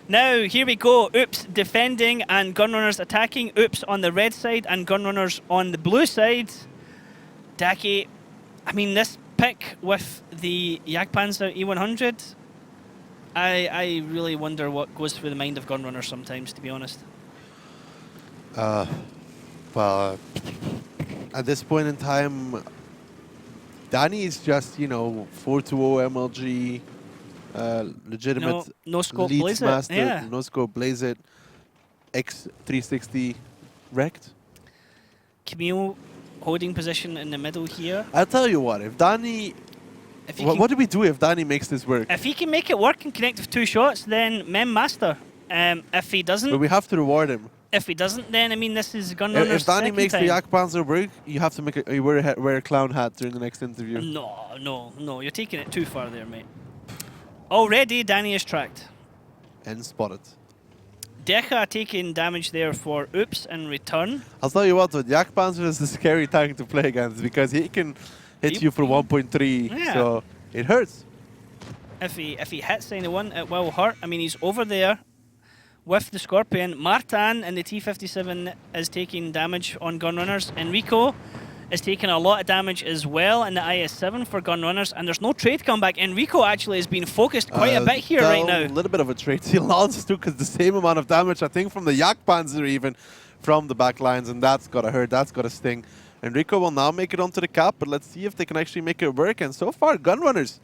Now, here we go. Oops defending and Gunrunners attacking. Oops on the red side and Gunrunners on the blue side. Daki, I mean, this pick with the Jagdpanzer E100, I really wonder what goes through the mind of Gunrunners sometimes, to be honest. Well, at this point in time, Danny is just, you know, 4-0 MLG, legitimate no scope leads blaze it. master, Yeah. no scope blaze it, X360 wrecked. Camille holding position in the middle here. I'll tell you what, if Danny... What do we do if Danny makes this work? If he can make it work and connect with 2 shots, then Mem Master. If he doesn't... But we have to reward him. If he doesn't, then, I mean, this is Gunrunners' If Danny second makes time. the Jagdpanzer work, you have to make wear a clown hat during the next interview. No. You're taking it too far there, mate. Already, Danny is tracked. And spotted. Decha taking damage there for Oops in return. I'll tell you what, the Jagdpanzer is a scary tank to play against because he can hit you for 1.3, Yeah. so it hurts. If he hits anyone, it will hurt. I mean, he's over there with the Scorpion. Martin in the T-57 is taking damage on Gunrunners. Enrico is taking a lot of damage as well in the IS-7 for Gunrunners, and there's no trade comeback. Enrico actually is being focused quite a bit here right now. A little bit of a trade. He lost too, because the same amount of damage, I think, from the Jagdpanzer even, from the back lines, and that's got to hurt, that's got to sting. Enrico will now make it onto the cap, but let's see if they can actually make it work. And so far, Gunrunners,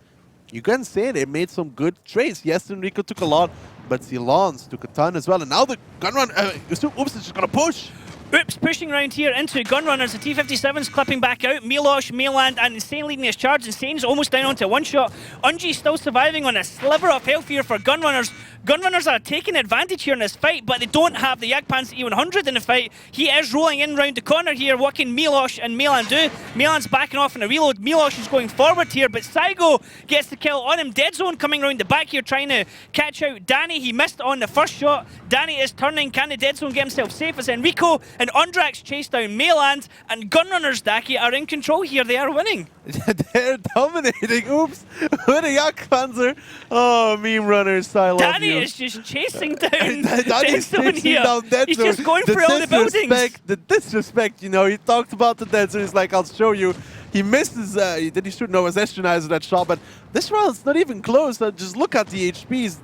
you can say they made some good trades. Yes, Enrico took a lot, but Silence took a ton as well. And now the Gunrunner, Oops is just going to push. Oops pushing around here into Gunrunners. The T-57's clipping back out. Milosh, Mainland, and Insane leading his charge. Insane's almost down onto 1 shot. Unji still surviving on a sliver of health here for Gunrunners. Gunrunners are taking advantage here in this fight, but they don't have the Jagdpanzer E100 in the fight. He is rolling in round the corner here. What can Milosh and Mainland do? Mainland's backing off in a reload. Milosh is going forward here, but Saigo gets the kill on him. Dead Zone coming around the back here, trying to catch out Danny. He missed on the first shot. Danny is turning. Can the Dead Zone get himself safe as Enrico and Undrax chase down Mainland, and Gunrunners, Daki, are in control here. They are winning. They're dominating. Oops. With a Jagdpanzer. Oh, meme runners, I love Danny you. is just chasing down Danny's Dead Zone here. He's just going for all the buildings. The disrespect, you know, he talked about the Dead Zone. He's like, I'll show you. He missed his, did he shoot? No, it was Estronizer that shot, but this round's not even close. Just look at the HPs.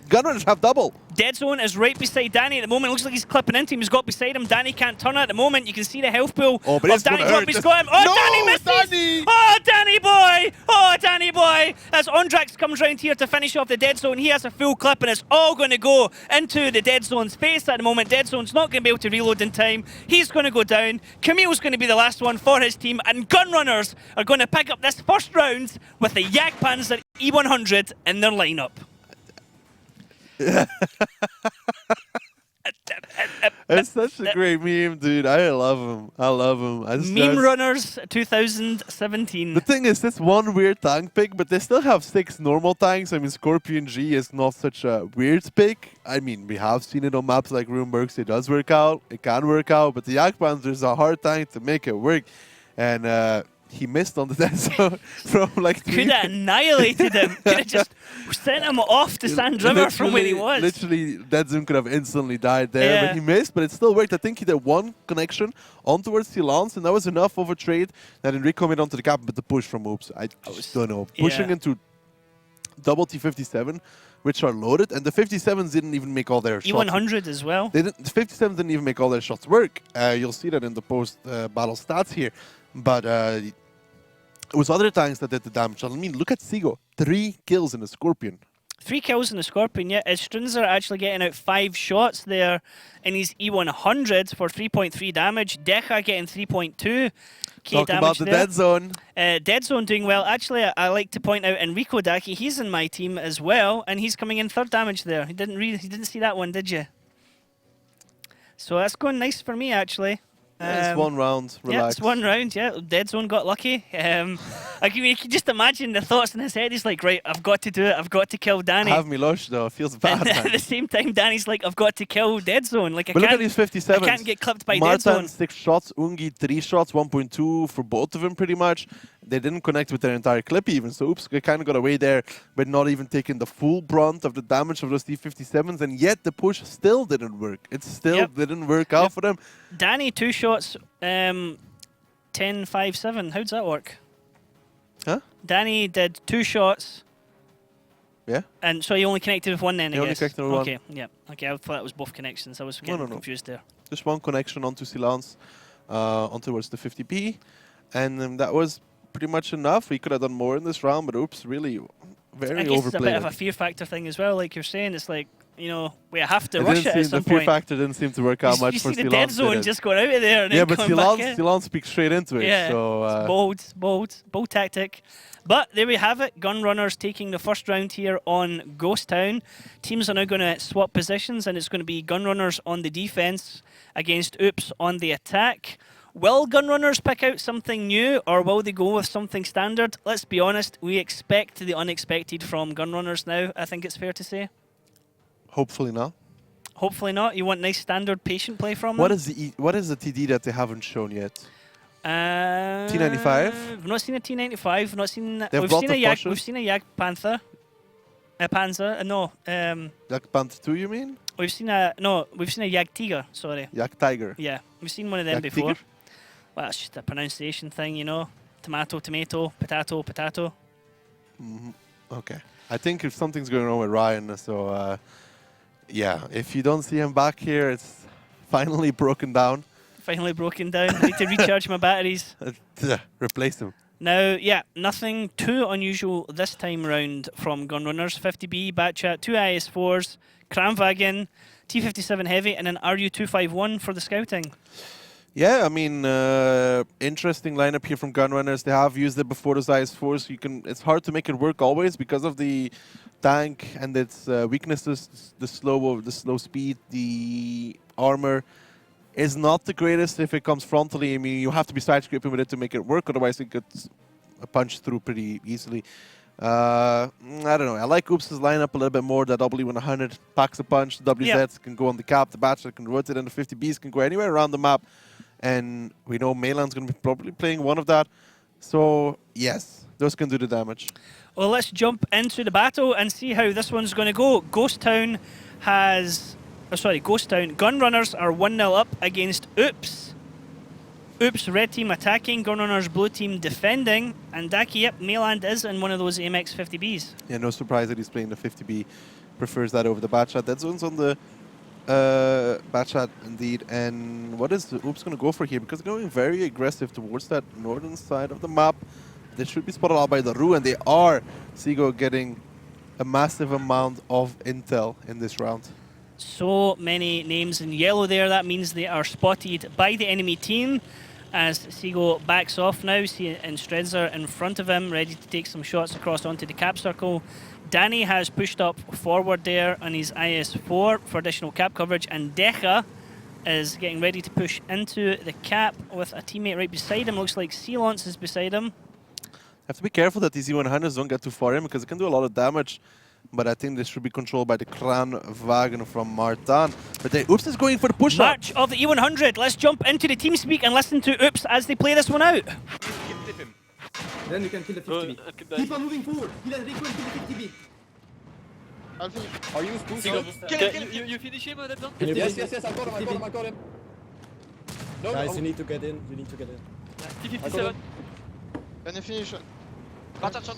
Gunrunners have double. Dead Zone is right beside Danny at the moment. Looks like he's clipping into him. He's got beside him. Danny can't turn at the moment. You can see the health pool of Danny. He's got him. Oh, no, Danny misses! Danny! Oh, Danny boy! Oh, Danny boy! As Ondrax comes round here to finish off the Dead Zone, he has a full clip and it's all going to go into the Dead Zone's face at the moment. Dead Zone's not going to be able to reload in time. He's going to go down. Camille's going to be the last one for his team, and Gunrunners are going to pick up this first round with the Jagdpanzer E100 in their lineup. It's such a great meme, dude. I love him. I love him. Meme Runners 2017. The thing is, this one weird tank pick, but they still have 6 normal tanks. I mean, Scorpion G is not such a weird pick. I mean, we have seen it on maps like Runebergs. It does work out. It can work out. But the Jagdpanzer is a hard tank to make it work. And he missed on the Dead Zone from like 3. Could have annihilated him. Could have just sent him off to Sand River from where he was. Literally, Dead Zone could have instantly died there, Yeah. but he missed, but it still worked. I think he did one connection on towards Silence, and that was enough of a trade that Enrico made onto the cap, but the push from Oops, I just don't know. Pushing into double T-57, which are loaded, and the 57s didn't even make all their shots. E100 as well. The 57s didn't even make all their shots work. You'll see that in the post-battle stats here. But it was other tanks that did the damage. I mean, look at Sigo. 3 kills in a Scorpion. 3 kills in the Scorpion, yeah. Strinzer actually getting out 5 shots there in his E100 for 3.3 damage. Decha getting 3.2. Talking about the Dead Zone. Dead Zone doing well. Actually, I like to point out Enrico Daki. He's in my team as well, and he's coming in 3rd damage there. He didn't see that one, did you? So that's going nice for me, actually. Yeah, it's 1 round. Relax. Yeah, it's 1 round. Yeah, Dead Zone got lucky. You can just imagine the thoughts in his head. He's like, right, I've got to do it. I've got to kill Danny. Have Milosh though. It feels bad. And at the same time, Danny's like, I've got to kill Dead Zone. Like, But look at these 57s. I can't get clipped by Dead Zone. Martin 6 shots, Ungi 3 shots, 1.2 for both of them pretty much. they didn't connect with their entire clip even, so Oops kind of got away there, but not even taking the full brunt of the damage of those T-57s, and yet the push still didn't work. It still didn't work out for them. Danny, 2 shots, 10-5-7. How does that work? Huh? Danny did 2 shots. Yeah. And so he only connected with one then, I guess. Only connected with okay, yeah. Okay, I thought it was both connections. I was getting confused there. Just one connection onto Silence, on towards the 50p, and that was pretty much enough. We could have done more in this round, but Oops really very I guess overplayed. It's a bit of a fear factor thing as well, like you're saying. It's like, you know, we have to It rush didn't it at seem- some the fear point. factor didn't seem to work out much You for see the dead Silence. zone just going out of there and Yeah, then but coming back in. Silence speaks straight into it. Yeah, So, it's bold tactic. But there we have it. Gunrunners taking the first round here on Ghost Town. Teams are now going to swap positions, and it's going to be Gunrunners on the defense against Oops on the attack. Will Gunrunners pick out something new, or will they go with something standard? Let's be honest, we expect the unexpected from Gunrunners now, I think it's fair to say. hopefully not. Hopefully not. You want nice standard patient play from them? What is the TD that they haven't shown yet? T95? We've not seen a T95. We've not seen. We've seen a Jag Panther. A Panzer. No. Jag Panther 2, you mean? We've seen a Jag Tiger. Sorry. Jag Tiger. Yeah, we've seen one of them Jag before. Tiger? Well, that's just a pronunciation thing, you know. Tomato, tomato, potato, potato. Okay. I think if something's going on with Ryan, so yeah, if you don't see him back here, it's finally broken down. Finally broken down. I need to recharge my batteries. Replace him. Now, yeah, nothing too unusual this time round from Gunrunners. 50B, Batchat, 2 IS-4s, Kramwagen, T-57 Heavy, and an RU-251 for the scouting. Yeah, I mean, interesting lineup here from Gunrunners. They have used it before those IS-4s. It's hard to make it work always because of the tank and its weaknesses. The slow speed, the armor is not the greatest if it comes frontally. I mean, you have to be side scraping with it to make it work. Otherwise, it gets punched through pretty easily. I don't know. I like Oops' lineup a little bit more. The W100 packs a punch. The WZs can go on the cap. The Bachelor can rotate, and the 50Bs can go anywhere around the map. And we know Maylan's going to be probably playing one of that. So, yes, those can do the damage. Well, let's jump into the battle and see how this one's going to go. Ghost Town Gunrunners are 1-0 up against Oops. Oops, red team attacking, Gunrunners, blue team defending. And Daki, yep, Mayland is in one of those AMX 50Bs. Yeah, no surprise that he's playing the 50B. Prefers that over the Batchat. Dead zone's on the Batchat indeed. And what is the Oops going to go for here? Because they're going very aggressive towards that northern side of the map. They should be spotted out by the Ru, and they are. Seago getting a massive amount of intel in this round. So many names in yellow there. That means they are spotted by the enemy team. As Seago backs off now, and Stredzer in front of him, ready to take some shots across onto the cap circle. Danny has pushed up forward there on his IS-4 for additional cap coverage, and Decha is getting ready to push into the cap with a teammate right beside him. Looks like Silence is beside him. Have to be careful that these E100s don't get too far in because it can do a lot of damage. But I think this should be controlled by the Kranwagen from Martin. But Oops is going for the push-up. Match of the E100. Let's jump into the team speak and listen to Oops as they play this one out. Then you can kill the 50B. Keep on moving forward. Kill Enrico and kill the 50B. I'll finish. Are you supposed to? Kill him. You finish him, that done? Yes, I got him. No, guys, you need to get in. You need to get in. T57. Can you finish? Batchat shot.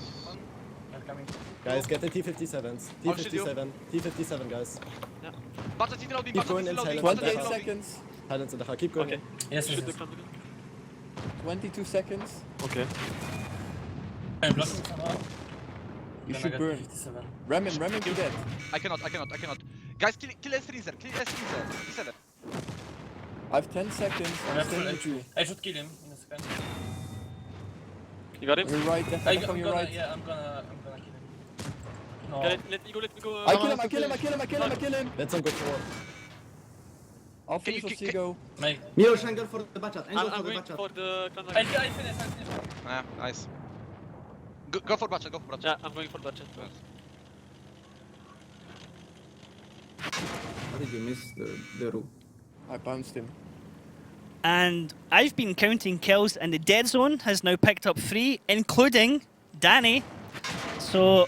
Guys, get the T57s. T57, guys. Yeah. Batchat in lobby. Keep going in silence. 28 seconds. Silence in the car. Keep going. Okay. Yes. 22 seconds. Okay. You should burn. Ramen, do that. I cannot. Guys, kill S3 there. Kill S3 there. I have 10 seconds. I'm staying with you. I should kill him in a second. You got him? On your right, definitely on your right. Yeah, I'm gonna kill him. No. Okay, let me go. I kill him. Let's not go forward. I'll finish with Seago. Milos, angle for the Batchat. I'm going for the Kranwagen. I finish. Yeah, nice. Go for Batchat, Yeah, I'm going for Batchat. How did you miss the rook? I bounced him. And I've been counting kills, and the dead zone has now picked up 3, including Danny. So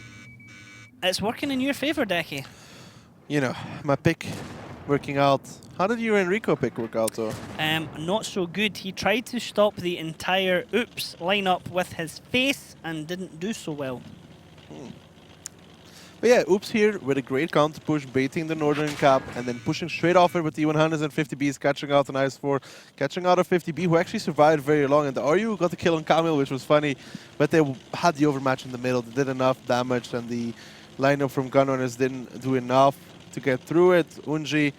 it's working in your favor, Decky. You know, my pick working out. How did your Enrico pick work out, though? Not so good. He tried to stop the entire Oops lineup with his face and didn't do so well. But yeah, Oops here with a great counter push, baiting the northern cap, and then pushing straight off it with the 100s and 50Bs, catching out an Ice 4, catching out a 50B, who actually survived very long. And the RU got the kill on Camille, which was funny, but they had the overmatch in the middle. They did enough damage, and the lineup from Gunrunners didn't do enough to get through it. Unji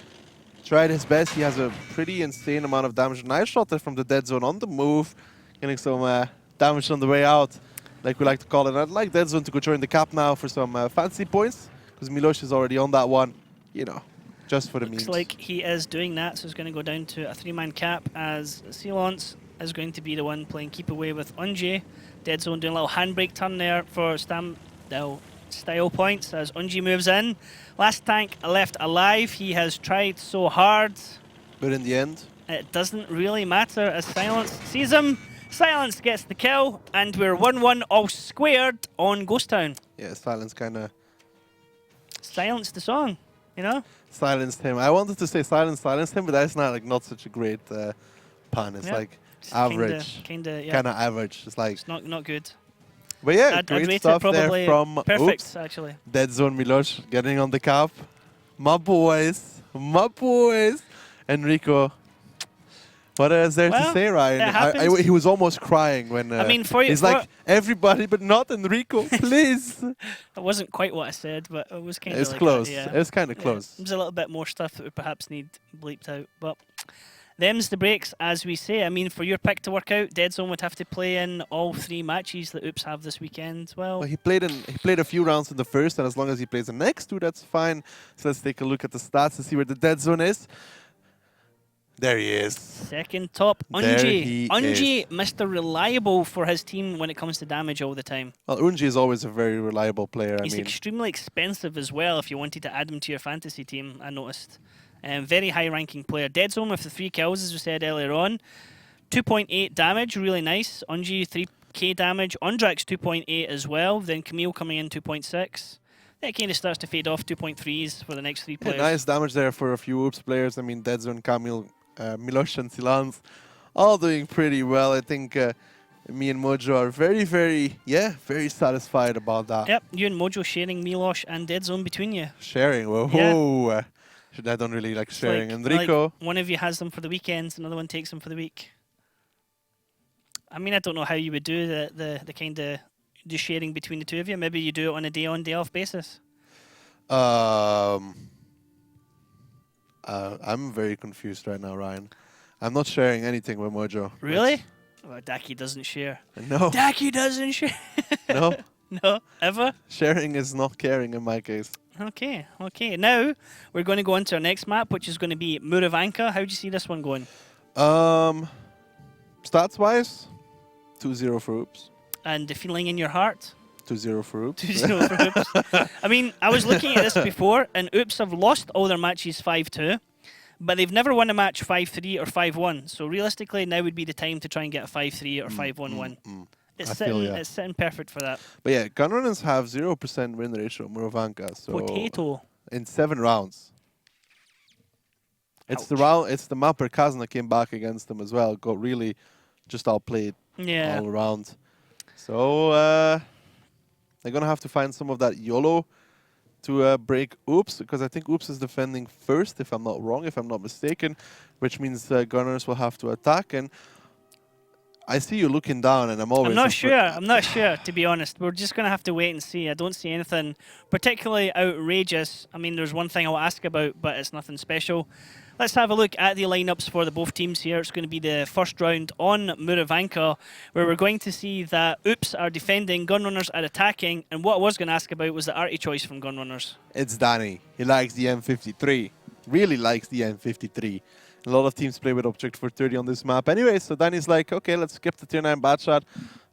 tried his best. He has a pretty insane amount of damage. Nice shot there from the dead zone on the move, getting some damage on the way out, like we like to call it. I'd like dead zone to go join the cap now for some fancy points, because Miloš is already on that one, you know, just for the memes. Looks like he is doing that, so it's going to go down to a 3-man cap as Silence is going to be the one playing keep away with Unji. Dead zone doing a little handbrake turn there for style points as Unji moves in. Last tank left alive. He has tried so hard, But in the end, it doesn't really matter as Silence sees him. Silence gets the kill, and we're 1-1 all squared on Ghost Town. yeah, Silence kind of Silence the song, you know? silenced him. I wanted to say silenced him, but that's not such a great pun. It's Yeah. like Just average, Kinda, yeah. kind of average. It's like, It's not good. but yeah, I'd great rate stuff it there probably from perfect, Oops. actually. Dead zone Miloš getting on the cap. My boys, Enrico. What is there to Well, say, Ryan? it happens. He was almost crying when I mean, for you, he's like, everybody but not Enrico, please. It wasn't quite what I said, but it was kind of It's like close. that, yeah. It's kind of Yeah, close. There's a little bit more stuff that we perhaps need bleeped out, but them's the breaks, as we say. I mean, for your pick to work out, Dead Zone would have to play in all 3 matches that Oops have this weekend. Well, He played a few rounds in the first, and as long as he plays the next 2, that's fine. So let's take a look at the stats to see where the dead zone is. There he is. second top, There Unji. he Unji, Mr. Reliable for his team when it comes to damage all the time. Well, Unji is always a very reliable player. He's extremely expensive as well if you wanted to add him to your fantasy team, I noticed. Very high-ranking player. Dead Zone with the 3 kills, as we said earlier on. 2.8 damage, really nice. Unji, 3k damage. Ondrax, 2.8 as well. Then Camille coming in, 2.6. That kind of starts to fade off, 2.3s for the next 3 Yeah, players. nice damage there for a few Oops players. I mean, Dead Zone, Camille, Miloš and Silence, all doing pretty well. I think me and Mojo are very satisfied about that. Yep, you and Mojo sharing Miloš and Dead Zone between you. Sharing, whoa. Yeah. I don't really like It's sharing. like Enrico, one of you has them for the weekends, another one takes them for the week. I mean, I don't know how you would do the kind of the sharing between the two of you. Maybe you do it on a day on, day off basis. I'm very confused right now, Ryan. I'm not sharing anything with Mojo. Really? Well, Daki doesn't share. No. Daki doesn't share. No. No, ever? Sharing is not caring in my case. Okay. Now, we're going to go on to our next map, which is going to be Muravanka. How do you see this one going? Stats-wise, 2-0 for Oops. And the feeling in your heart? 2-0 for Oops. 2-0 for Oops. I mean, I was looking at this before, and Oops have lost all their matches 5-2, but they've never won a match 5-3 or 5-1. So realistically, now would be the time to try and get a 5-3 or 5-1 win. It's sitting perfect for that. But yeah, Gunrunners have 0% win ratio, Muravanka. So Potato. in 7 rounds. It's the map where Kazna came back against them as well. Got really just outplayed all around. So they're gonna have to find some of that YOLO to break Oops, because I think Oops is defending first, if I'm not wrong, if I'm not mistaken, which means Gunners will have to attack. And I see you looking down, and I'm not sure, to be honest. We're just going to have to wait and see. I don't see anything particularly outrageous. I mean, there's one thing I'll ask about, but it's nothing special. Let's have a look at the lineups for the both teams here. It's going to be the first round on Muravanka, where we're going to see that Oops are defending, Gunrunners are attacking, and what I was going to ask about was the arty choice from Gunrunners. It's Danny. He likes the M53. Really likes the M53. A lot of teams play with Object 430 on this map anyway, so Danny's like, okay, let's skip the tier 9 bad shot.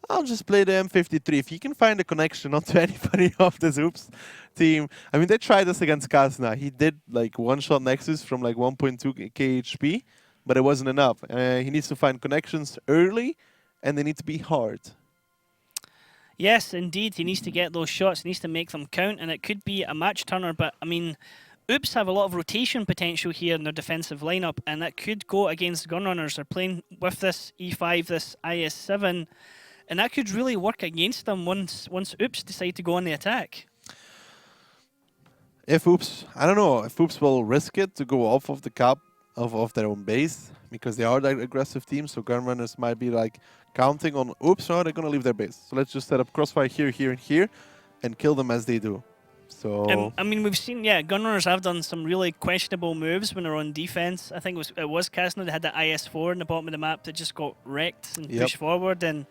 I'll just play the M53. If he can find a connection onto anybody of this Oops team. I mean, they tried this against Kazna. He did like one-shot Nexus from like 1.2k HP. but it wasn't enough. He needs to find connections early, and they need to be hard. Yes, indeed. He needs to get those shots. He needs to make them count, and it could be a match turner. But I mean, Oops have a lot of rotation potential here in their defensive lineup, and that could go against Gunrunners. They're playing with this E5, this IS7, and that could really work against them once Oops decide to go on the attack. If Oops, I don't know, if Oops will risk it to go off of the cap of their own base, because they are that aggressive team, so Gunrunners might be like counting on Oops, or they're going to leave their base. So let's just set up crossfire here, here, and here, and kill them as they do. So I mean, we've seen, Gunrunners have done some really questionable moves when they're on defense. I think it was Casino that had the IS4 in the bottom of the map that just got wrecked and pushed forward. And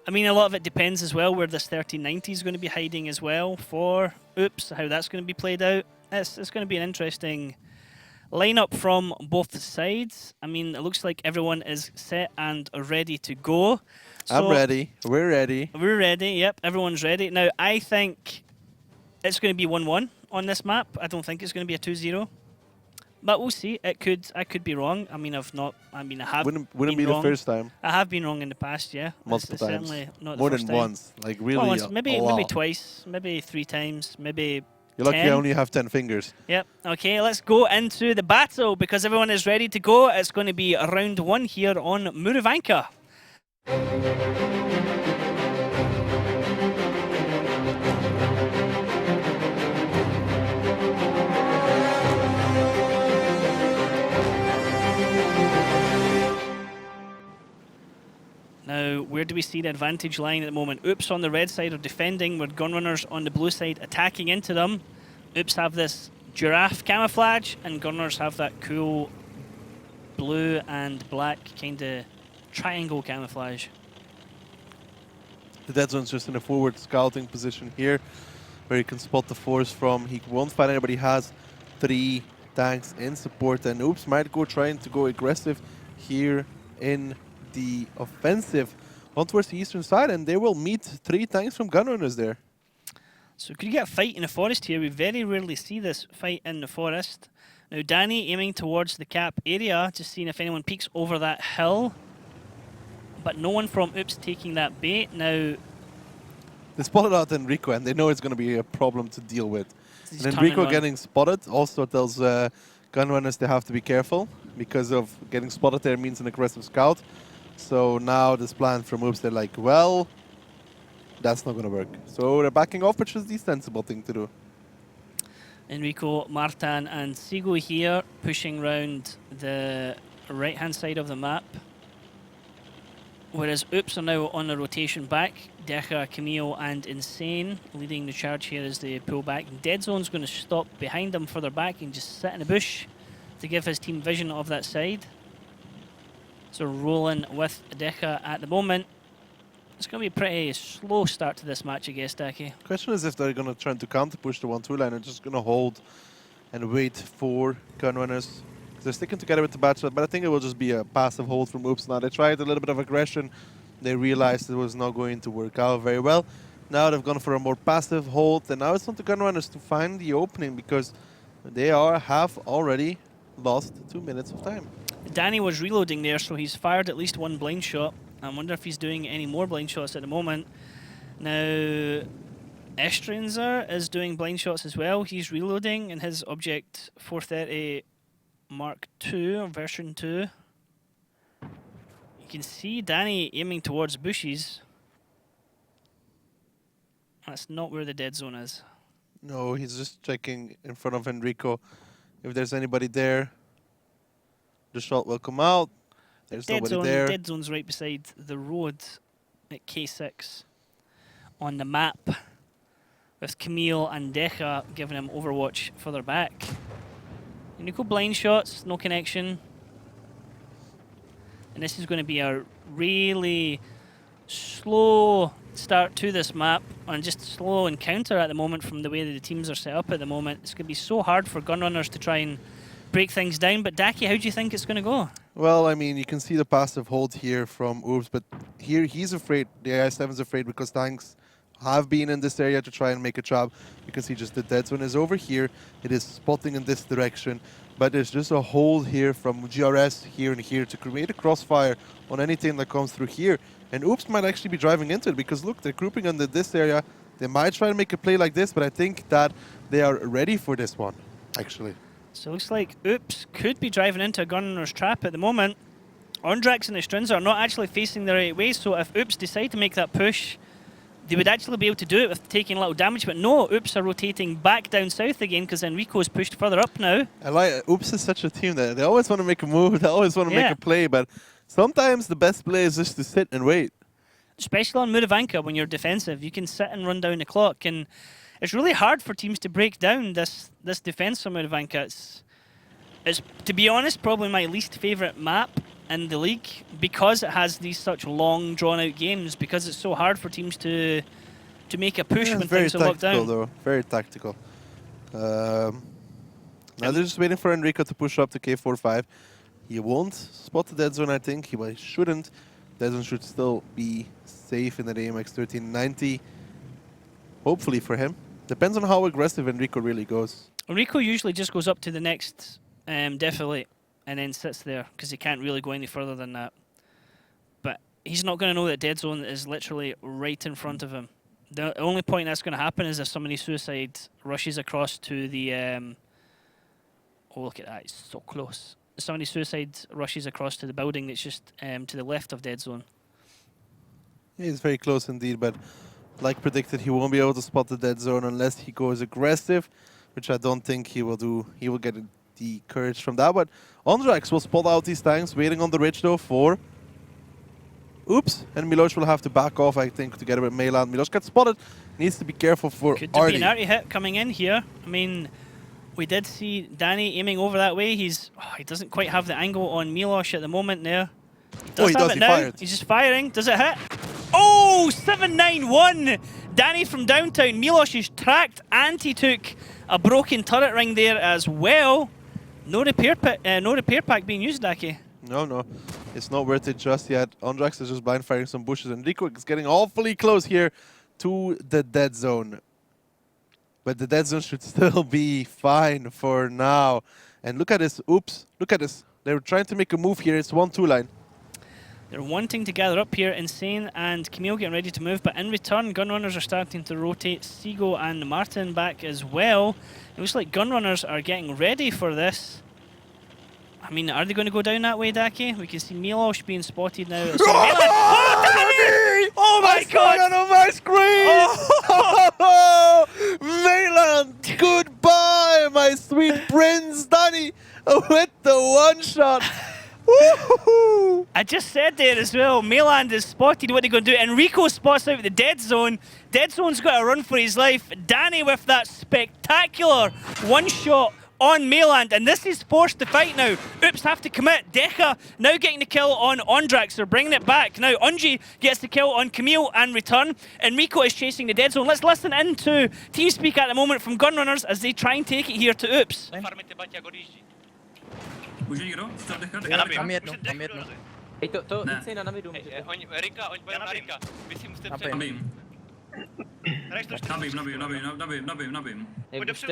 I mean, a lot of it depends as well where this 1390 is going to be hiding as well for Oops, how that's going to be played out. It's going to be an interesting lineup from both sides. I mean, it looks like everyone is set and ready to go. So I'm ready. We're ready. We're ready. Yep, everyone's ready. Now, I think it's going to be 1-1 on this map. I don't think it's going to be a 2-0. But we'll see. I could be wrong. I mean, I have Wouldn't been be wrong. The first time. I have been wrong in the past, yeah. Multiple times. Certainly not the More first than time. once. Like really Well, once, maybe a lot. maybe twice, maybe 3 times, maybe You're lucky 10. I only have 10 fingers. Yep. Okay, let's go into the battle because everyone is ready to go. It's going to be round 1 here on Muravanka. Now, where do we see the advantage lying at the moment? Oops on the red side are defending, with Gunrunners on the blue side attacking into them. Oops have this giraffe camouflage, and Gunrunners have that cool blue and black kind of triangle camouflage. The dead zone's just in a forward scouting position here, where he can spot the force from. He won't find anybody. He has 3 tanks in support, and Oops might go trying to go aggressive here in the offensive on towards the eastern side, and they will meet 3 tanks from Gunrunners there. So could you get a fight in the forest here? We very rarely see this fight in the forest. Now Danny aiming towards the cap area, just seeing if anyone peeks over that hill. But no one from Oops taking that bait. Now They spotted out Enrico, and they know it's going to be a problem to deal with. he's And turning Enrico on. getting spotted also tells Gunrunners they have to be careful, because of getting spotted there means an aggressive scout. So now this plan from Oops, they're like, well, that's not going to work. So they're backing off, which is the sensible thing to do. Enrico, Martin and Sigo here pushing round the right-hand side of the map. Whereas Oops are now on a rotation back. Decha, Camille and Insane leading the charge here as they pull back. Dead Zone's going to stop behind them further back and just sit in the bush to give his team vision of that side. So rolling with Decha at the moment. It's going to be a pretty slow start to this match, I guess, Daki. Question is if they're going to try to counter push the 1-2 line, or just going to hold and wait for Gunrunners. They're sticking together with the bachelor, but I think it will just be a passive hold from Oops now. They tried a little bit of aggression. They realized it was not going to work out very well. Now they've gone for a more passive hold, and now it's on the Gunrunners to find the opening, because they have already lost 2 minutes of time. Danny was reloading there, so he's fired at least 1 blind shot. I wonder if he's doing any more blind shots at the moment. Now, Estranzer is doing blind shots as well. He's reloading in his Object 430 Mark II, or version 2. You can see Danny aiming towards bushes. That's not where the dead zone is. No, he's just checking in front of Enrico if there's anybody there. The shot will come out. There's nobody there. Dead zone's right beside the road at K6 on the map, with Camille and Decha giving him overwatch further back. Enrico blind shots, no connection. And this is going to be a really slow start to this map, and just slow encounter at the moment from the way that the teams are set up at the moment. It's going to be so hard for Gunrunners to try and break things down. But Daki, how do you think it's going to go? Well, I mean, you can see the passive hold here from Oops, but here he's afraid, the AI7's afraid, because tanks have been in this area to try and make a trap. You can see just the dead zone is over here. It is spotting in this direction. but there's just a hold here from GRS here and here to create a crossfire on anything that comes through here. And Oops might actually be driving into it because look, they're grouping under this area. They might try to make a play like this, but I think that they are ready for this one, actually. So it looks like Oops could be driving into a Gunrunners trap at the moment. Ondrax and the Strins are not actually facing the right way, so if Oops decide to make that push, they would actually be able to do it with taking a little damage, but no, Oops are rotating back down south again because Enrico's pushed further up now. I like Oops is such a team that they always want to make a move, they always want to make a play, but sometimes the best play is just to sit and wait. Especially on Muravanka when you're defensive, you can sit and run down the clock, and it's really hard for teams to break down this defense from Muravanka. It's, to be honest, probably my least favourite map in the league because it has these such long, drawn-out games, because it's so hard for teams to make a push when things are locked down. Though. Very tactical. Now they're just waiting for Enrico to push up to K45. He won't spot the dead zone, I think. He shouldn't. Dead zone should still be safe in the AMX 1390. Hopefully for him. Depends on how aggressive Enrico really goes. Enrico usually just goes up to the next defilate and then sits there because he can't really go any further than that. But he's not going to know that dead zone is literally right in front of him. The only point that's going to happen is if somebody suicide rushes across to the... oh, look at that, it's so close. If somebody suicide rushes across to the building that's just to the left of dead zone. Yeah, he's very close indeed, but like predicted, he won't be able to spot the dead zone unless he goes aggressive, which I don't think he will do. He will get the courage from that, but Ondrax will spot out these tanks, waiting on the ridge though for Oops, and Miloš will have to back off, I think, together with Meyland. Miloš gets spotted, needs to be careful for Could there be an arty hit coming in here? I mean, we did see Danny aiming over that way. He doesn't quite have the angle on Miloš at the moment there. He does. He fired. He's just firing. Does it hit? Oh, 791! Danny from downtown. Miloš is tracked, and he took a broken turret ring there as well. No repair pack being used, Daki. No. It's not worth it just yet. Ondrax is just blind firing some bushes, and Rico is getting awfully close here to the dead zone. But the dead zone should still be fine for now. And look at this. Oops. Look at this. They're trying to make a move here. It's 1-2 line. They're wanting to gather up here. Insane and Camille getting ready to move. But in return, Gunrunners are starting to rotate Seago and Martin back as well. It looks like Gunrunners are getting ready for this. I mean, are they going to go down that way, Daki? We can see Miloš being spotted now. Oh, Danny! Oh my god! I on my screen! Oh, Meyland, goodbye, my sweet prince, Danny, with the one shot. I just said there as well, Meyland is spotted. What are they going to do? Enrico spots out the dead zone. Dead zone's got to run for his life. Danny with that spectacular one shot on Meyland, and this is forced to fight now. Oops have to commit. Decha now getting the kill on Ondrax. They're bringing it back. Now Unji gets the kill on Camille and return. Enrico is chasing the dead zone. Let's listen into TeamSpeak at the moment from Gunrunners as they try and take it here to Oops. Může někdo? Mám jedno. Hej, to nic jiná na midu. Rika, oni pojďme na Rika. Vy si musíte Nabím.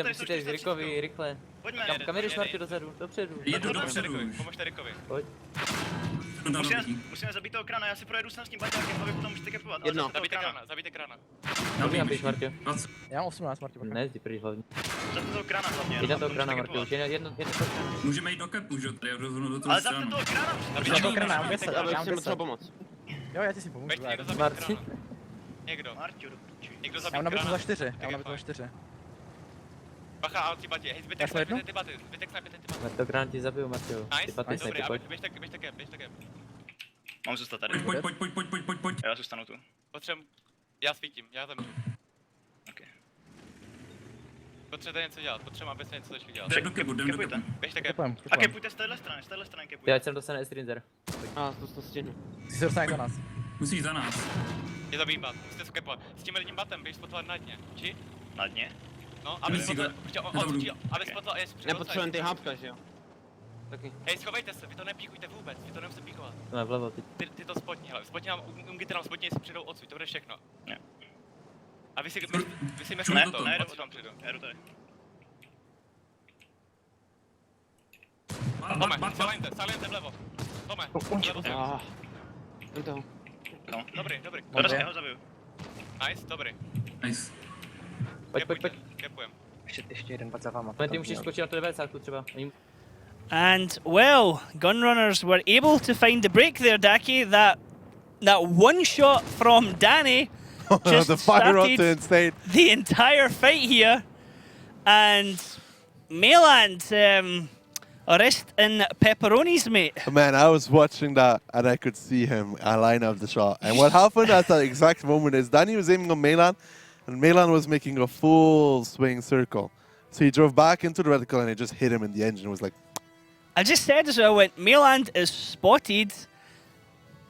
Musíte jít Rikovi rychle. Kam jdeš, Marty, dozadu? Dopředu. Jedu dopředu už. Pomožte Rikovi. Pojď. Musíme zabít toho krana, já si projedu sem s tím baťákem, a vy potom můžete kepovat. Zabijte krana. Kam běž, Marty? Já mám 18, Marty. Ne, jdi pryč hlavně. Zabijte toho krana hlavně. Jde na toho krana, Marty, už jedno toho krana. Můžeme jít do kepu, že? Tady rozhodnu do toho Ale zabijte toho krana! Zabijte toho krana, já mám 10. pomoct. Jo, já ti si pomůžu. Marty? Někdo. Někdo Já zabít mám nabitu krana. za 4. Bacha, ale ty batě, hej, zbytek snajpěte ty baty. Marty, to krán ti zabiju, Martyho. Ty baty snajpy, pojď. Běžte cap. Mám zůstat tady. Pojď. Já zůstanu tu. Já svítím, já zemřu. Okay. Potřebujete něco dělat, abyste něco začali dělat. Jdem do kepu. Běžte cap. A kepujte z téhle strany kepujte. Já ať sem dostane Strinzer. To stihnu. Ty se dostane do nás. Musí jít za nás. Je zabít bat, musíte skepovat. S tím jedním batem běž spotovat na dně, či? Na dně? No, aby spotoval, Nepotřebujeme ty hápka, že jo? Taky. Hej, schovejte se, vy to nepíchujte vůbec, vy to nemusíte píchovat. No, vlevo, ty. Ty to spotní, hele, spotní nám, umíte nám spotní, jestli přijdou odsud, to bude všechno. Ne. A vy si myslíte to. Ne, jdu tam přidu, já jdu tady. Bat. Silent w lewo. Tome. No, dobry. Dobra. Teraz zabił. Nice, dobry. Nice. Kepłem. Jeszcze jeden bardzo wam. Ty musisz skoczyć na tyle tu trzeba. And, well, Gunrunners were able to find the break there, Daki. That one shot from Danny just the fire onto started insane. the entire fight here. And Mayland, arrest in pepperonis, mate. Man, I was watching that and I could see him line up the shot. And what happened at that exact moment is Danny was aiming on Mayland and Mayland was making a full swing circle. So he drove back into the reticle and it just hit him in the engine. It was like... I just said as well, I went, Mayland is spotted.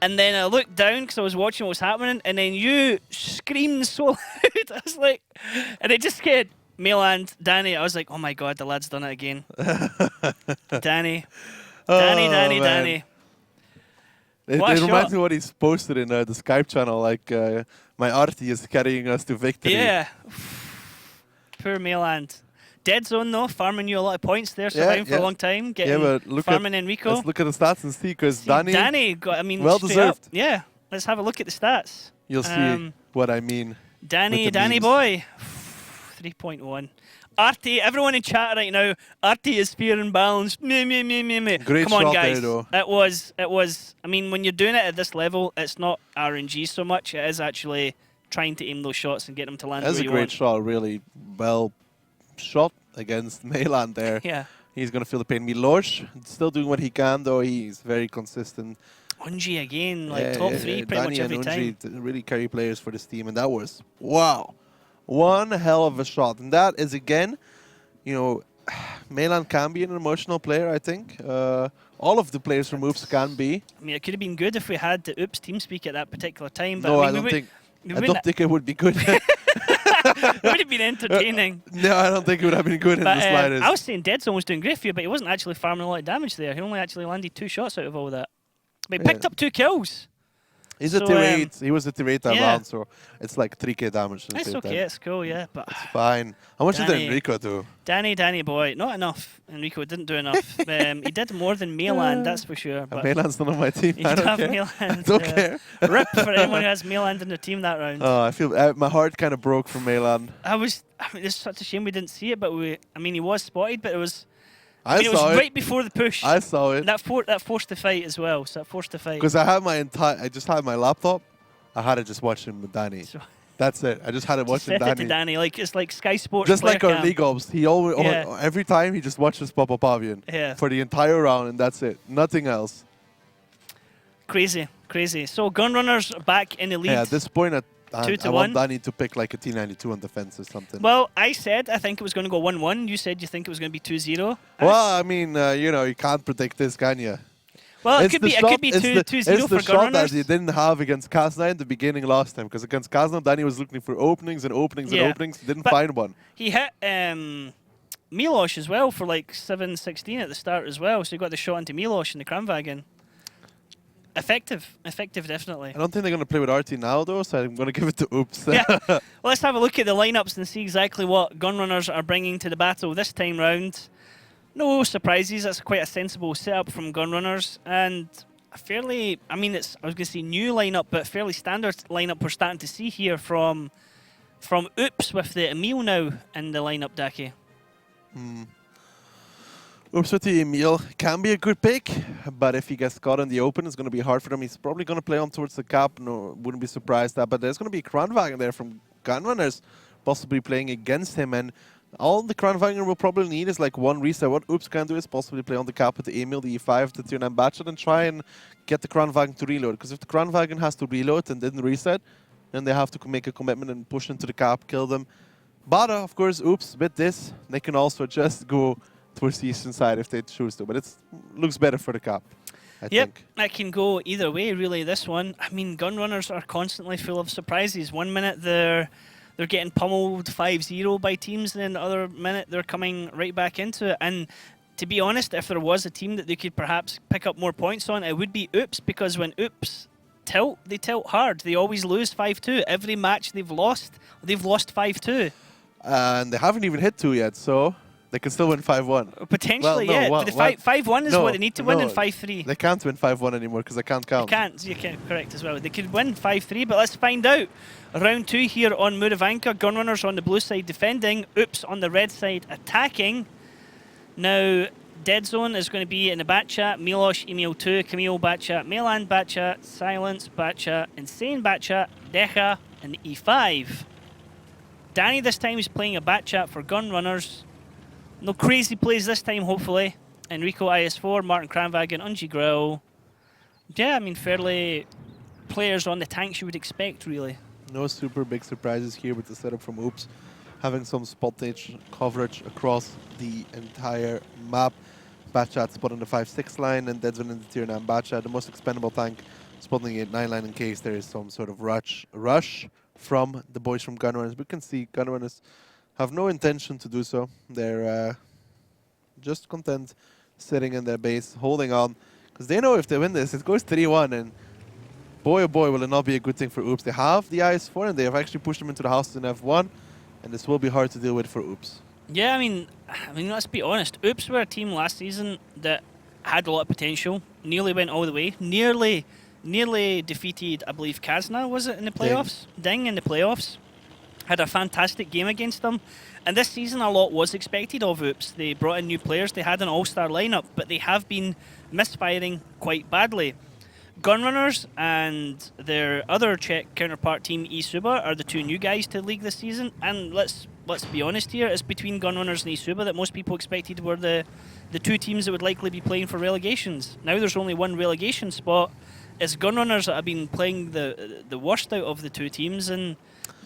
And then I looked down because I was watching what was happening. And then you screamed so loud. I was like... And it just scared Mayland, Danny. I was like, oh my God, the lad's done it again. Danny. Danny. It reminds me of what he's posted in the Skype channel, like, my arty is carrying us to victory. Yeah. Poor Mayland. Dead zone though, farming you a lot of points there, surviving for a long time, getting farming Enrico. Let's look at the stats and see, because Danny got, I mean, well straight deserved. Up, yeah, let's have a look at the stats. You'll see what I mean. Danny memes. boy. 3.1. Artie, everyone in chat right now, Artie is fair and balanced. Me. Great Come on, shot guys. there, though. It was, I mean, when you're doing it at this level, it's not RNG so much, it is actually trying to aim those shots and get them to land That's where a you great want. shot, really well shot against Mayland there. Yeah. He's going to feel the pain. Milosh, still doing what he can, though. He's very consistent. Unji again, like top three pretty much every time. Really carry players for this team, and that was, wow, one hell of a shot. And that is, again, you know, Mayland can be an emotional player, I think. All of the players from Oops can be. I mean, it could have been good if we had the Oops TeamSpeak at that particular time. But No, I, mean, I don't think it would be good. It would have been entertaining. No, I don't think it would have been good in the slightest. I was saying Dead Zone was doing great for you, but he wasn't actually farming a lot of damage there. He only actually landed 2 shots out of all that. But he picked up 2 kills. He's a tier 8. He was a tier 8 that round, so it's like 3k damage. It's okay, it's cool, yeah. But it's fine. How much did Enrico do? Danny boy, not enough. Enrico didn't do enough. He did more than Mayland, that's for sure. But Mayland's not on my team. You don't have Mayland. I don't care. Rip for anyone who has Mayland in their team that round. Oh, I feel my heart kind of broke for Mayland. I mean, it's such a shame we didn't see it, but he was spotted, but it was. I it was right before the push. I saw it. That forced the fight as well. So that forced the fight. Because I had I just had my laptop. I had to just watch him with Danny. So that's it. I just had to watch him. Set it to Danny, like it's like Sky Sports. Just like our cam. League Ops, he always every time he just watches Papa Pavian for the entire round, and that's it. Nothing else. Crazy. So Gunrunners back in the lead. Yeah, at this point, I want 2-1. Danny to pick like a T92 on defense or something. Well, I said I think it was going to go 1-1. You said you think it was going to be 2-0. Well, I mean, you know, you can't predict this, can you? Well, it could be 2-0 for It's the shot that Gunrunners. he didn't have against Kazna in the beginning last time. Because against Kazna, Danny was looking for openings and openings and openings. Didn't find one. He hit Milosh as well for like 7-16 at the start as well. So he got the shot into Milosh in the Kramwagen. Effective, definitely. I don't think they're going to play with RT now, though, so I'm going to give it to Oops. Yeah. Well, let's have a look at the lineups and see exactly what Gunrunners are bringing to the battle this time round. No surprises. That's quite a sensible setup from Gunrunners, and a fairly, I mean, I was going to say new lineup, but fairly standard lineup we're starting to see here from Oops with the Emil now in the lineup, Daki. Oops with the Emil can be a good pick, but if he gets caught in the open, it's going to be hard for him. He's probably going to play on towards the cap. No, wouldn't be surprised that. But there's going to be a Kranwagen there from Gunrunners, possibly playing against him. And all the Kranwagen will probably need is like one reset. What Oops can do is possibly play on the cap with the Emil, the E5, the tier 9 Batchet, and try and get the Kranwagen to reload. Because if the Kranwagen has to reload and didn't reset, then they have to make a commitment and push into the cap, kill them. But of course, Oops, with this, they can also just go towards the eastern side if they choose to. But it looks better for the cap, I think. It can go either way, really, this one. I mean, Gunrunners are constantly full of surprises. One minute they're getting pummeled 5-0 by teams, and then the other minute they're coming right back into it. And to be honest, if there was a team that they could perhaps pick up more points on, it would be Oops, because when Oops tilt, they tilt hard. They always lose 5-2. Every match they've lost 5-2. And they haven't even hit 2 yet, so They can still win 5-1. Potentially, Well, no, yeah. well, The well, 5-1 is no, what they need to win, no, and 5-3. They can't win 5-1 anymore because they can't count. You can't, correct as well. They could win 5-3, but let's find out. Round 2 here on Muravanka. Gunrunners on the blue side defending. Oops on the red side attacking. Now, Dead Zone is going to be in the Batchat. Milosh, Emil 2, Camille Batchat, Meland Batchat, Silence Batchat, Insane Batchat, Decha, and E5. Danny this time is playing a Batchat for Gunrunners. No crazy plays this time, hopefully. Enrico IS4, Martin Kranvagen, Unji Grill. Yeah, I mean, fairly players on the tanks you would expect, really. No super big surprises here with the setup from Oops. Having some spot coverage across the entire map. Batchat spot on the 5-6 line and Dead Zone in the tier 9 Batchat. The most expendable tank spotting the 8-9 line in case there is some sort of rush from the boys from Gunrunners. We can see Gunrunners have no intention to do so. They're just content sitting in their base, holding on. Because they know if they win this, it goes 3-1 and boy oh boy will it not be a good thing for Oops. They have the IS4 and they have actually pushed them into the house in F1 and this will be hard to deal with for Oops. Yeah, I mean, let's be honest. Oops were a team last season that had a lot of potential. Nearly went all the way. Nearly defeated, I believe, Kazna, was it, in the playoffs? Ding in the playoffs. Had a fantastic game against them. And this season, a lot was expected of Oops. They brought in new players. They had an all-star lineup, but they have been misfiring quite badly. Gunrunners and their other Czech counterpart team, eSuba, are the two new guys to the league this season. And let's be honest here, it's between Gunrunners and eSuba that most people expected were the two teams that would likely be playing for relegations. Now there's only one relegation spot. It's Gunrunners that have been playing the worst out of the two teams, and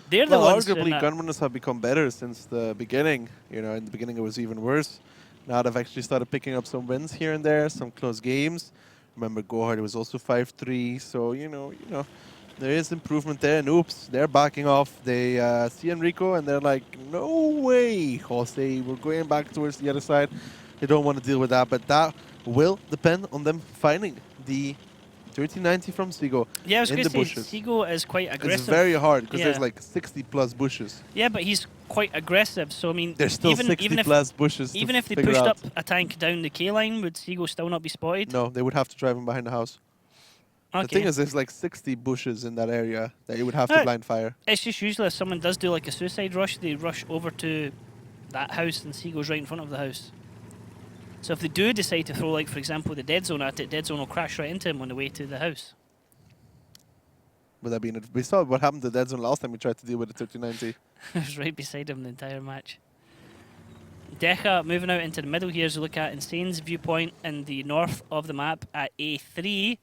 they're the ones. Arguably, Gunrunners have become better since the beginning. You know, in the beginning it was even worse. Now they've actually started picking up some wins here and there, some close games. Remember, Gohard was also 5-3, so you know, there is improvement there. And Oops, they're backing off. They see Enrico and they're like, no way, Jose, we're going back towards the other side. They don't want to deal with that, but that will depend on them finding the 1390 from Seago. Yeah, I was in going the to say, bushes. Seago is quite aggressive. It's very hard because there's like 60 plus bushes. Yeah, but he's quite aggressive, so I mean, there's still 60 plus bushes. Even if they pushed up a tank down the K line, would Seago still not be spotted? No, they would have to drive him behind the house. Okay. The thing is, there's like 60 bushes in that area that you would have to blind fire. It's just usually if someone does do like a suicide rush, they rush over to that house and Seago's right in front of the house. So if they do decide to throw, like, for example, the Dead Zone at it, Dead Zone will crash right into him on the way to the house. Would that be we saw what happened to Dead Zone last time we tried to deal with the 1390. It was right beside him the entire match. Decha moving out into the middle here as we look at Insane's viewpoint in the north of the map at A3.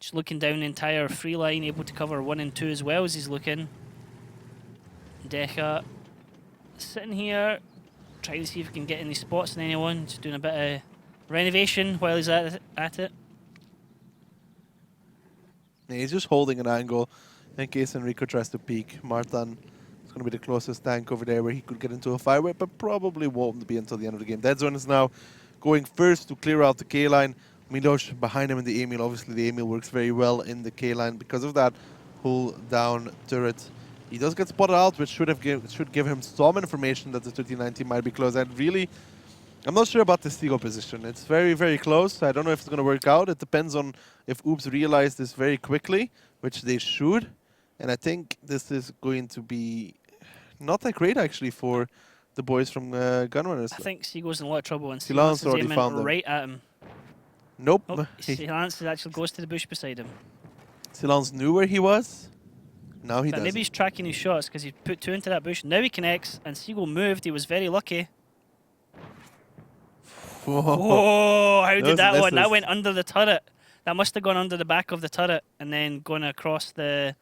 Just looking down the entire free line, able to cover 1 and 2 as well as he's looking. Decha sitting here, trying to see if he can get any spots in anyone. Just doing a bit of renovation while he's at it. Yeah, he's just holding an angle in case Enrico tries to peek. Martin is going to be the closest tank over there where he could get into a fire whip, but probably won't be until the end of the game. Dead Zone is now going first to clear out the K line. Milosh behind him in the Emil. Obviously, the Emil works very well in the K line because of that pull down turret. He does get spotted out, which should give him some information that the 1390 might be close. I'm not sure about the Seago position. It's very, very close. I don't know if it's going to work out. It depends on if Oops realize this very quickly, which they should. And I think this is going to be not that great, actually, for the boys from Gunrunners. I think Seago's in a lot of trouble, and Silence is already aiming found him. right at him. Nope. Oh, Silence actually goes to the bush beside him. Silence knew where he was. Now he doesn't. Maybe he's tracking his shots because he put 2 into that bush. Now he connects, and Seago moved. He was very lucky. Oh, how did that one? That went under the turret. That must have gone under the back of the turret and then gone across the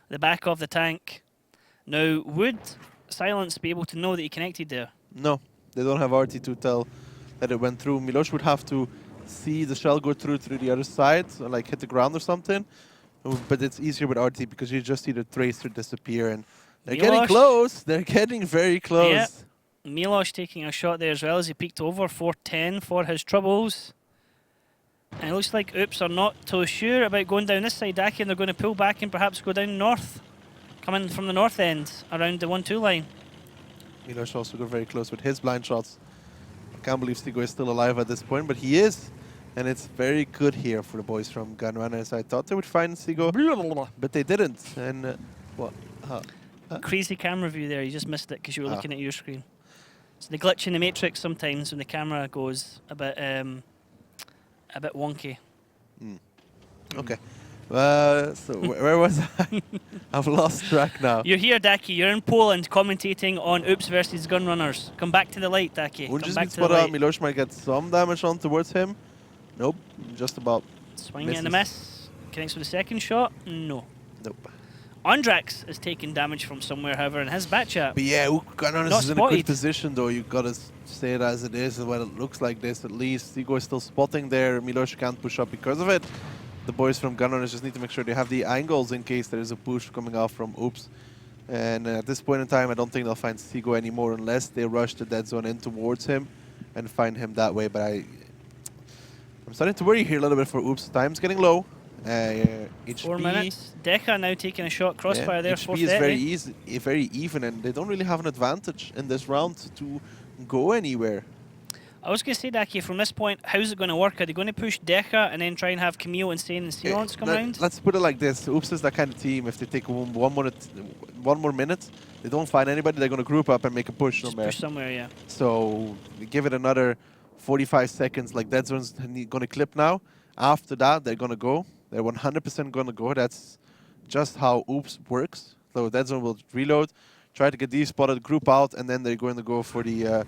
back of the tank. Now, would Silence be able to know that he connected there? No, they don't have RT to tell that it went through. Milosh would have to see the shell go through the other side, or like hit the ground or something. But it's easier with RT because you just see the tracer disappear, and they're getting close. They're getting very close. Yep. Milosh taking a shot there as well as he peeked over 410 for his troubles. And it looks like Oops are not too sure about going down this side, Daki, and they're going to pull back and perhaps go down north. Coming from the north end, around the 1-2 line. Milosh also got very close with his blind shots. can't believe Sigo is still alive at this point, but he is. And it's very good here for the boys from Gunrunners. I thought they would find Sigo, but they didn't. And what? Crazy camera view there. You just missed it because you were looking at your screen. So the glitch in the matrix sometimes when the camera goes a bit wonky. Okay. So where was I? I've lost track now. You're here, Daki. You're in Poland commentating on Oops versus Gunrunners. Come back to the light, Daki. Come Unji's back been to the spotted out. light. Milosh might get some damage on towards him. Nope. Just about. Swing it in the miss. Connects with the second shot. No. Nope. Ondrax is taking damage from somewhere, however, in his bat chat. But yeah, Gunrunners Not is in a good spotted. position though. You gotta say it as it is, and when it looks like this at least. Sigo is still spotting there. Milosh can't push up because of it. The boys from Gunrunners just need to make sure they have the angles in case there is a push coming off from Oops. And at this point in time, I don't think they'll find Sigo anymore unless they rush the dead zone in towards him and find him that way. But I'm starting to worry here a little bit for Oops. Time's getting low. HP, 4 minutes. Deca now taking a shot. Crossfire there. HP is very even, and they don't really have an advantage in this round to go anywhere. I was going to say, Daki, from this point, how's it going to work? Are they going to push Deca and then try and have Camille, Insane, and Silence come around? Let's put it like this. Oops is that kind of team. If they take one more minute, they don't find anybody, they're going to group up and make a push somewhere. Push somewhere, yeah. So give it another 45 seconds. Like Dead Zone's going to clip now. After that, they're going to go. They're 100% going to go. That's just how Oops works. So Dead Zone will reload, try to get spotted, group out, and then they're going to go for the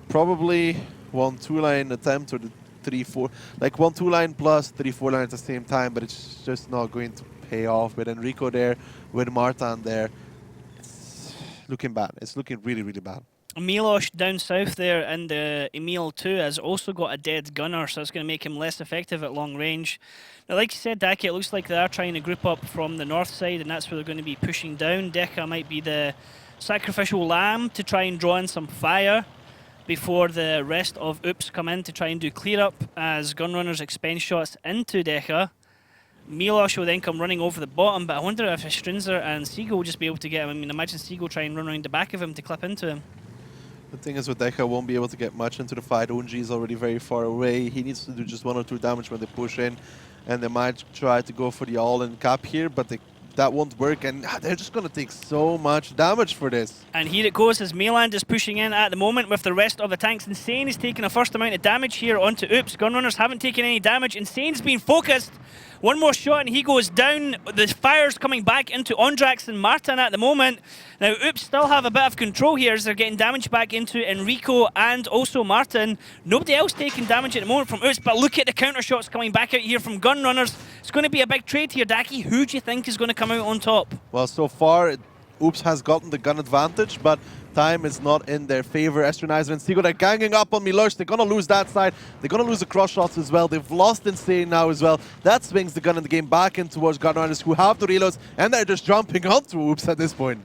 probably 1-2 line attempt or the 3-4, like 1-2 line plus 3-4 line at the same time, but it's just not going to pay off. With Enrico there, with Martin there, it's looking bad. It's looking really, really bad. Milosh down south there, and Emil too has also got a dead gunner, so that's going to make him less effective at long range. Now, like you said, Daki, it looks like they are trying to group up from the north side, and that's where they're going to be pushing down. Deca might be the sacrificial lamb to try and draw in some fire before the rest of Oops come in to try and do clear up as Gunrunners expend shots into Deca. Milosh will then come running over the bottom, but I wonder if Strinzer and Sigo will just be able to get him. I mean, imagine Sigo try and run around the back of him to clip into him. The thing is with Deca won't be able to get much into the fight. Unji is already very far away. He needs to do just 1 or 2 damage when they push in, and they might try to go for the all-in cap here, but that won't work, and they're just going to take so much damage for this. And here it goes as Mayland is pushing in at the moment with the rest of the tanks. Insane is taking a first amount of damage here onto Oops. Gunrunners haven't taken any damage. Insane's been focused. One more shot and he goes down. The fire's coming back into Ondrax and Martin at the moment. Now Oops still have a bit of control here as they're getting damage back into Enrico and also Martin. Nobody else taking damage at the moment from Oops, but look at the counter shots coming back out here from Gunrunners. It's going to be a big trade here, Daki. Who do you think is going to come out on top? Well, so far, Oops has gotten the gun advantage, but time is not in their favor. Estronizer and Sigo, they're ganging up on Milosh. They're going to lose that side. They're going to lose the cross shots as well. They've lost Insane now as well. That swings the gun in the game back in towards Gunrunners, who have the reloads, and they're just jumping onto Oops at this point.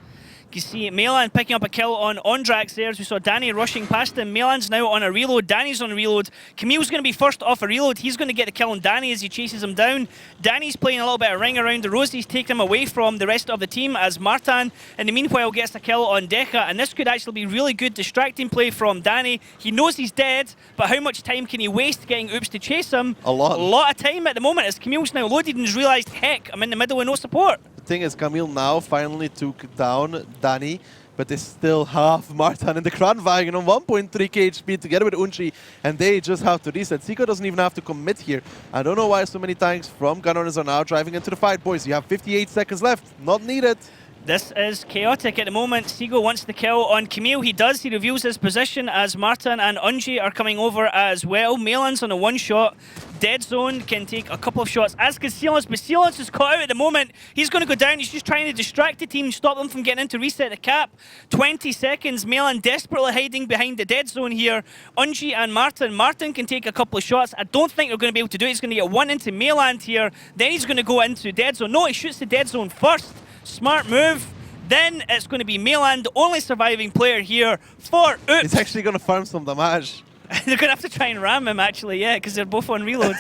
You see Mayland picking up a kill on Ondrax there as we saw Danny rushing past him. Mayland's now on a reload. Danny's on a reload. Camille's going to be first off a reload. He's going to get the kill on Danny as he chases him down. Danny's playing a little bit of ring around the rosies, taking him away from the rest of the team as Martin, in the meanwhile, gets the kill on Deca. And this could actually be really good distracting play from Danny. He knows he's dead, but how much time can he waste getting Oops to chase him? A lot. A lot of time at the moment as Camille's now loaded and has realised, heck, I'm in the middle with no support. The thing is, Camille now finally took down Danny, but they still have Martin in the Kranwagen on 1.3k HP together with Unji, and they just have to reset. Sigo doesn't even have to commit here. I don't know why so many tanks from Gunrunners are now driving into the fight. Boys, you have 58 seconds left. Not needed. This is chaotic at the moment. Sigo wants the kill on Camille. He does. He reveals his position as Martin and Unji are coming over as well. Mayland's on a one shot. Dead Zone can take a couple of shots, as can Silence, but Silence is caught out at the moment. He's going to go down. He's just trying to distract the team, stop them from getting in to reset the cap. 20 seconds. Mayland desperately hiding behind the Dead Zone here. Unji and Martin. Martin can take a couple of shots. I don't think they're going to be able to do it. He's going to get one into Mayland here. Then he's going to go into Dead Zone. No, he shoots the Dead Zone first. Smart move. Then it's going to be Mayland, the only surviving player here for Oops. He's actually going to farm some damage. They're going to have to try and ram him, actually, yeah, because they're both on reload.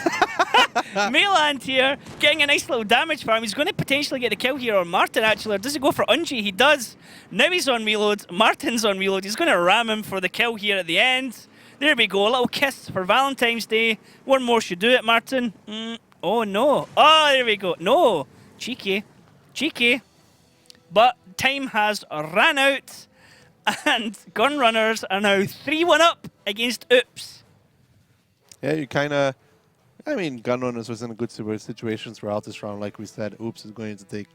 Mayland here, getting a nice little damage farm. He's going to potentially get a kill here on Martin, actually. Or does he go for Unji? He does. Now he's on reload. Martin's on reload. He's going to ram him for the kill here at the end. There we go. A little kiss for Valentine's Day. One more should do it, Martin. Oh, no. Oh, there we go. No. Cheeky. Cheeky. But time has ran out. And Gunrunners are now 3-1 up against Oops. Yeah, you kind of... I mean, Gunrunners was in a good situation throughout this round. Like we said, Oops is going to take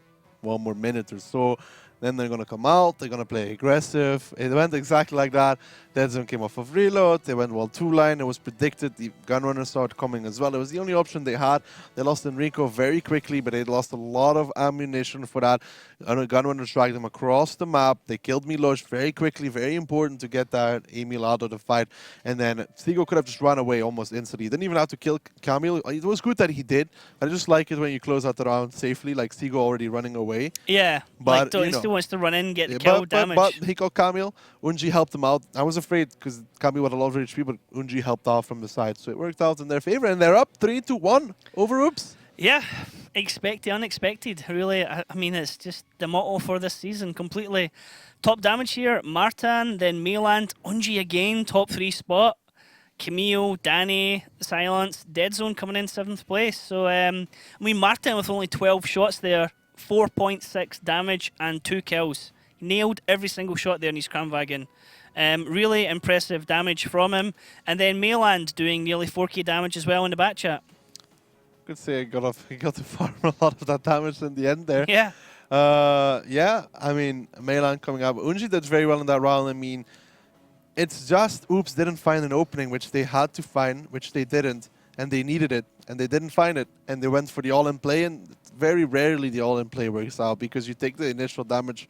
one more minute or so. Then they're going to come out. They're going to play aggressive. It went exactly like that. Dead Zone came off of reload. They went wall 2-line. It was predicted. The Gunrunners started coming as well. It was the only option they had. They lost Enrico very quickly, but they lost a lot of ammunition for that. Gunrunners dragged them across the map. They killed Miloš very quickly. Very important to get that Emil out of the fight. And then Sigo could have just run away almost instantly. He didn't even have to kill Camille. It was good that he did. I just like it when you close out the round safely, like Sigo already running away. Yeah, But, like, he still wants to run in, get the kill damage. But he got Camille. Unji helped him out. I was afraid because Camille had a lot of HP, but Unji helped out from the side. So it worked out in their favor, and they're up 3-1 over Oops. Yeah, expect the unexpected. Really, I mean, it's just the motto for this season completely. Top damage here, Martin, then Mayland, Unji again, top 3 spot. Camille, Danny, Silence, Dead Zone coming in 7th place. So, I mean, Martin with only 12 shots there, 4.6 damage and 2 kills. He nailed every single shot there in his Kramwagen. Really impressive damage from him. And then Mayland doing nearly 4k damage as well in the back chat. Could say he got to farm a lot of that damage in the end there. Yeah. Yeah, I mean, Mayland coming up. Unji did very well in that round. I mean, it's just Oops didn't find an opening, which they had to find, which they didn't. And they needed it, and they didn't find it. And they went for the all-in play, and very rarely the all-in play works out because you take the initial damage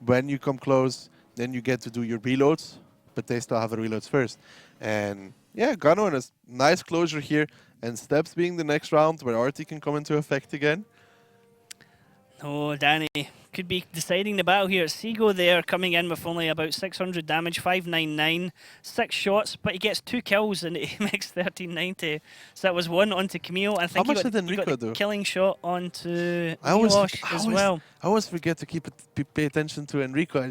when you come close, then you get to do your reloads, but they still have the reloads first. And yeah, Gunrunners, nice closure here. And Steps being the next round where RT can come into effect again. Oh, Danny could be deciding the battle here. Sigo there coming in with only about 600 damage, 599, 6 shots, but he gets 2 kills and he makes 1390. So that was 1 onto Camille. I think How much he did Enrico got the do? killing shot onto Miloš as well. I always forget to pay attention to Enrico.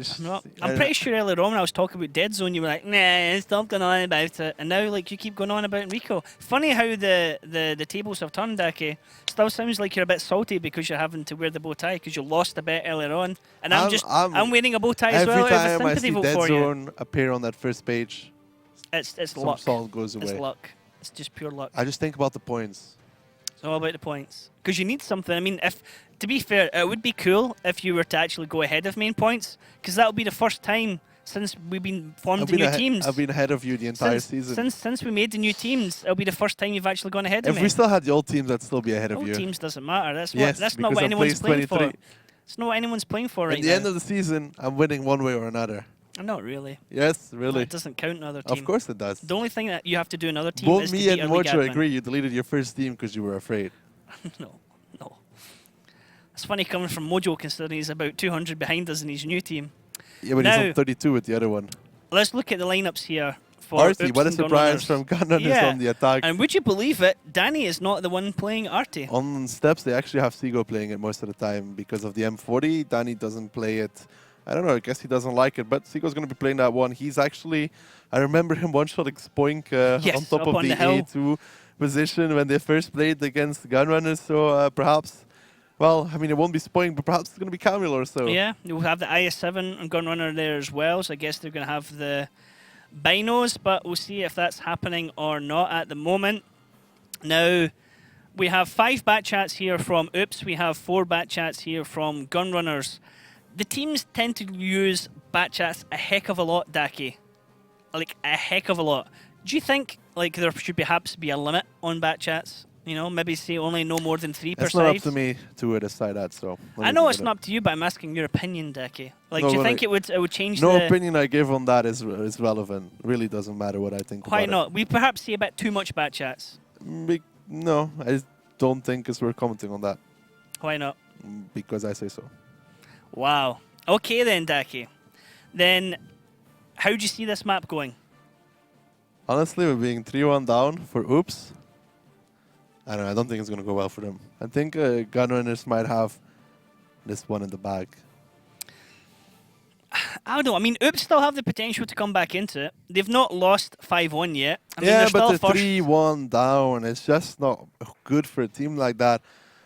I'm pretty sure earlier on when I was talking about Dead Zone, you were like, nah, stop going on about it. And now like you keep going on about Enrico. Funny how the tables have turned, Daki. Still sounds like you're a bit salty because you're having to wear the bow tie because you lost a bet earlier on. And I'm wearing a bow tie as well. Every time I sympathy see vote Dead for Zone you. appear on that first page, It's some luck. salt goes away. It's luck. It's just pure luck. I just think about the points. It's all about the points. Because you need something. I mean, to be fair, it would be cool if you were to actually go ahead of main points, because that'll be the first time since we've been formed the new teams. I've been ahead of you the entire season. Since we made the new teams, it'll be the first time you've actually gone ahead of me. If we still had the old teams, I'd still be ahead of you. Old teams doesn't matter. That's Yes, not because what I'm anyone's placed playing 23. for. It's not what anyone's playing for right At the now. end of the season, I'm winning one way or another. Not really. Yes, really. It doesn't count another team. Of course it does. The only thing that you have to do another team Both is to me beat and a league Mojo admin. agree you deleted your first team because you were afraid. No. It's funny coming from Mojo considering he's about 200 behind us in his new team. Yeah, but he's on 32 with the other one. Let's look at the lineups here for Artie, what a Oops and surprise Gunrunners. from Gunrunners on the attack. And would you believe it, Danny is not the one playing Artie. On Steps, they actually have Sigo playing it most of the time because of the M40. Danny doesn't play it. I don't know, I guess he doesn't like it, but Sigo's going to be playing that one. He's actually, I remember him one-shot Spoink on top up of on the the hill. A2 position when they first played against Gunrunners, so perhaps, well, I mean, it won't be Spoink, but perhaps it's going to be Camille or so. Yeah, you'll have the IS-7 and Gunrunner there as well, so I guess they're going to have the binos, but we'll see if that's happening or not at the moment. Now, we have 5 bat chats here from Oops, we have 4 bat chats here from Gunrunners. The teams tend to use bat chats a heck of a lot, Daki. Like, a heck of a lot. Do you think like there should perhaps be a limit on bat chats? You know, maybe say only no more than 3 per It's side? not up to me to decide that, so... I know it's not up to you, but I'm asking your opinion, Deki. Like, No, do you but think it would change No the... opinion I give on that is relevant. Really doesn't matter what I think Why about not? We perhaps see a bit too much bat chats. it. No, I don't think it's worth commenting on that. Why not? Because I say so. Wow. Okay then, Daki. Then, how do you see this map going? Honestly, we're being 3-1 down for Oops. I don't know, I don't think it's going to go well for them. I think Gunrunners might have this one in the bag. I don't know. I mean, Oops still have the potential to come back into it. They've not lost 5-1 yet. I mean, yeah, they're but still the first. 3-1 down, it's just not good for a team like that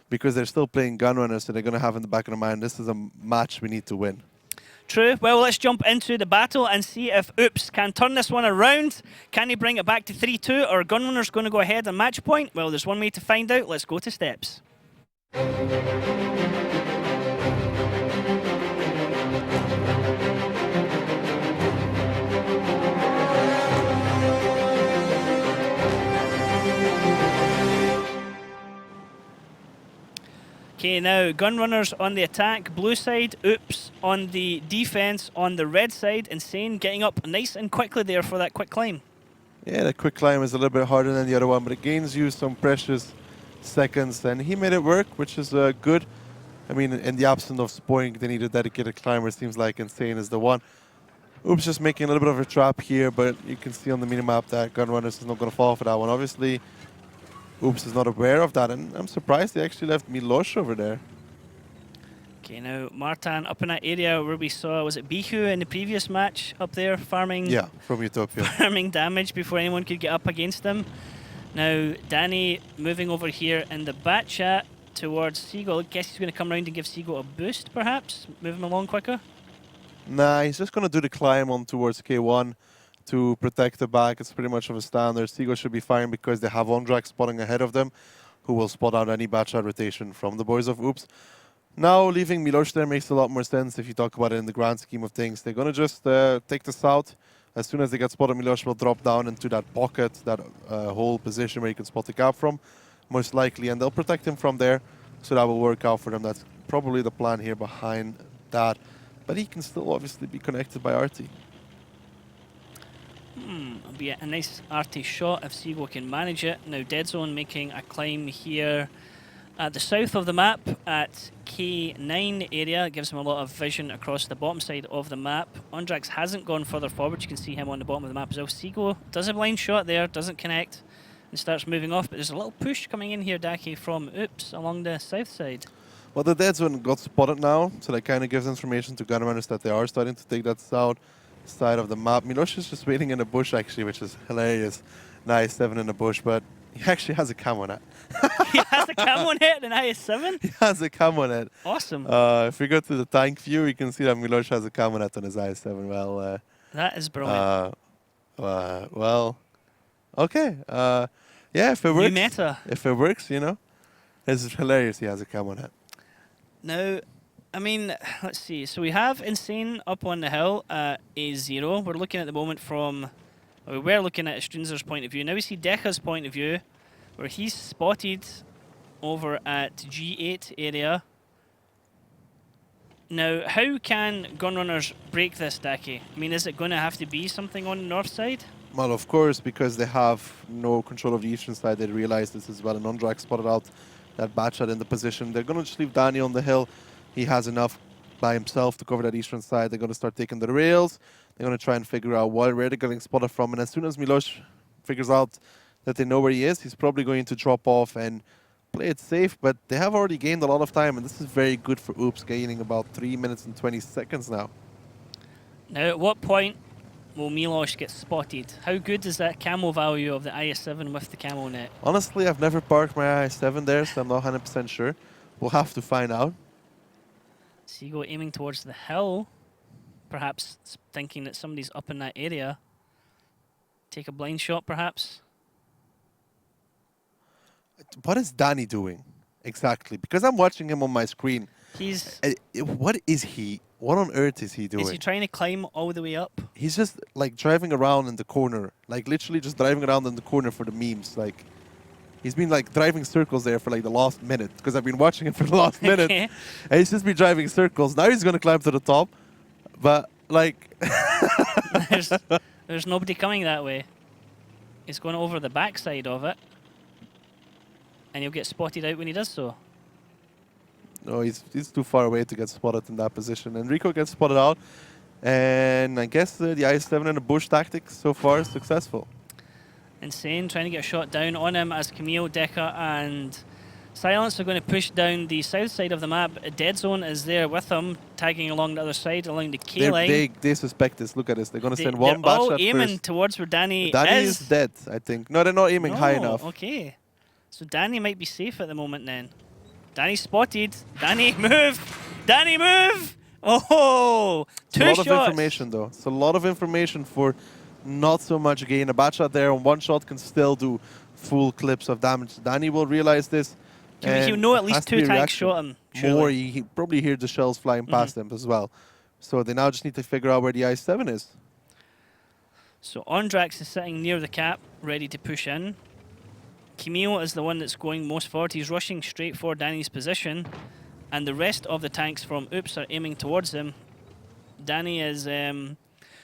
because they're still playing Gunrunners, so they're going to have in the back of their mind, this is a match we need to win. True. Well, let's jump into the battle and see if Oops can turn this one around. Can he bring it back to 3-2, or are Gunrunners going to go ahead on match point? Well, there's one way to find out. Let's go to steps. Okay, now Gunrunners on the attack, blue side, Oops on the defense on the red side. Insane getting up nice and quickly there for that quick climb. Yeah, the quick climb is a little bit harder than the other one, but it gains you some precious seconds, and he made it work, which is good. I mean, in the absence of Spoink, they need a dedicated climber. It seems like Insane is the one. Oops just making a little bit of a trap here, but you can see on the minimap that Gunrunners is not going to fall for that one. Obviously, Oops is not aware of that, and I'm surprised they actually left Milosh over there. Okay, now Martin up in that area where we saw, was it Bihu in the previous match up there farming? Yeah, from Utopia. Farming damage before anyone could get up against him. Now Danny moving over here in the bat chat towards Seagull. I guess he's going to come around and give Seagull a boost perhaps, move him along quicker. Nah, he's just going to do the climb on towards K1 to protect the back. It's pretty much of a standard. Seagull should be fine because they have Ondrak spotting ahead of them, who will spot out any batch out rotation from the boys of Oops. Now, leaving Milosh there makes a lot more sense if you talk about it in the grand scheme of things. They're going to just take this out. As soon as they get spotted, Milosh will drop down into that pocket, that whole position where you can spot the cap from, most likely, and they'll protect him from there. So that will work out for them. That's probably the plan here behind that. But he can still obviously be connected by RT. It'll be a nice RT shot if Seagull can manage it. Now Dead Zone making a climb here at the south of the map at K9 area. It gives him a lot of vision across the bottom side of the map. Ondrax hasn't gone further forward. You can see him on the bottom of the map as well. Seagull does a blind shot there, doesn't connect, and starts moving off. But there's a little push coming in here, Daki, from Oops along the south side. Well, the Dead Zone got spotted now, so that kind of gives information to Gunrunners that they are starting to take that south side of the map. Milosh is just waiting in the bush, actually, which is hilarious. Nice 7 in the bush, but he actually has a camo net. He has a camo net in IS-7? He has a camo net. Awesome. If we go to the tank view, you can see that Milosh has a camo net on his IS-7. Well, that is brilliant. Well, okay. Yeah, if it works. New meta. If it works, you know. It's hilarious he has a camo net. Now, I mean, let's see. So we have Insane up on the hill at A0. We're looking at the moment from, we were looking at Strinzer's point of view. Now we see Deca's point of view, where he's spotted over at G8 area. Now, how can Gunrunners break this, Daki? I mean, is it going to have to be something on the north side? Well, of course, because they have no control of the eastern side. They realize this as well. And Ondrak spotted out that batch out in the position. They're going to just leave Danny on the hill. He has enough by himself to cover that eastern side. They're going to start taking the rails. They're going to try and figure out where they're getting spotted from. And as soon as Milosh figures out that they know where he is, he's probably going to drop off and play it safe. But they have already gained a lot of time, and this is very good for Oops, gaining about 3 minutes and 20 seconds now. Now, at what point will Milosh get spotted? How good is that camo value of the IS-7 with the camo net? Honestly, I've never parked my IS-7 there, so I'm not 100% sure. We'll have to find out. Seagull aiming towards the hill, perhaps thinking that somebody's up in that area. Take a blind shot, perhaps. What is Danny doing exactly? Because I'm watching him on my screen. He's... what is he? What on earth is he doing? Is he trying to climb all the way up? He's just like driving around in the corner. Like literally just driving around in the corner for the memes. Like he's been like driving circles there for like the last minute. Because I've been watching him for the last minute. And he's just been driving circles. Now he's going to climb to the top. But like... there's nobody coming that way. He's going over the backside of it. And he'll get spotted out when he does so. No, he's too far away to get spotted in that position. And Rico gets spotted out. And I guess the IS-7 and the bush tactics so far is successful. Insane, trying to get a shot down on him as Camille, Deca, and Silence are going to push down the south side of the map. Dead Zone is there with them, tagging along the other side, along the K line. They suspect this. Look at this. They're going to send one They're batch all at aiming first. towards where Danny Danny is. is dead, I think. No, they're not aiming high enough. Okay. So Danny might be safe at the moment then. Danny's spotted. Danny, move! Danny, move! Oh, two It's a shots. lot of information, though. It's a lot of information for not so much gain. A batch shot there on one shot can still do full clips of damage. Danny will realize this. He'll know at least has to be two a tanks reaction. shot him. More, Surely. he probably heard the shells flying past him as well. So they now just need to figure out where the I-7 is. So Ondrax is sitting near the cap, ready to push in. Camille is the one that's going most forward. He's rushing straight for Danny's position. And the rest of the tanks from Oops are aiming towards him. Danny is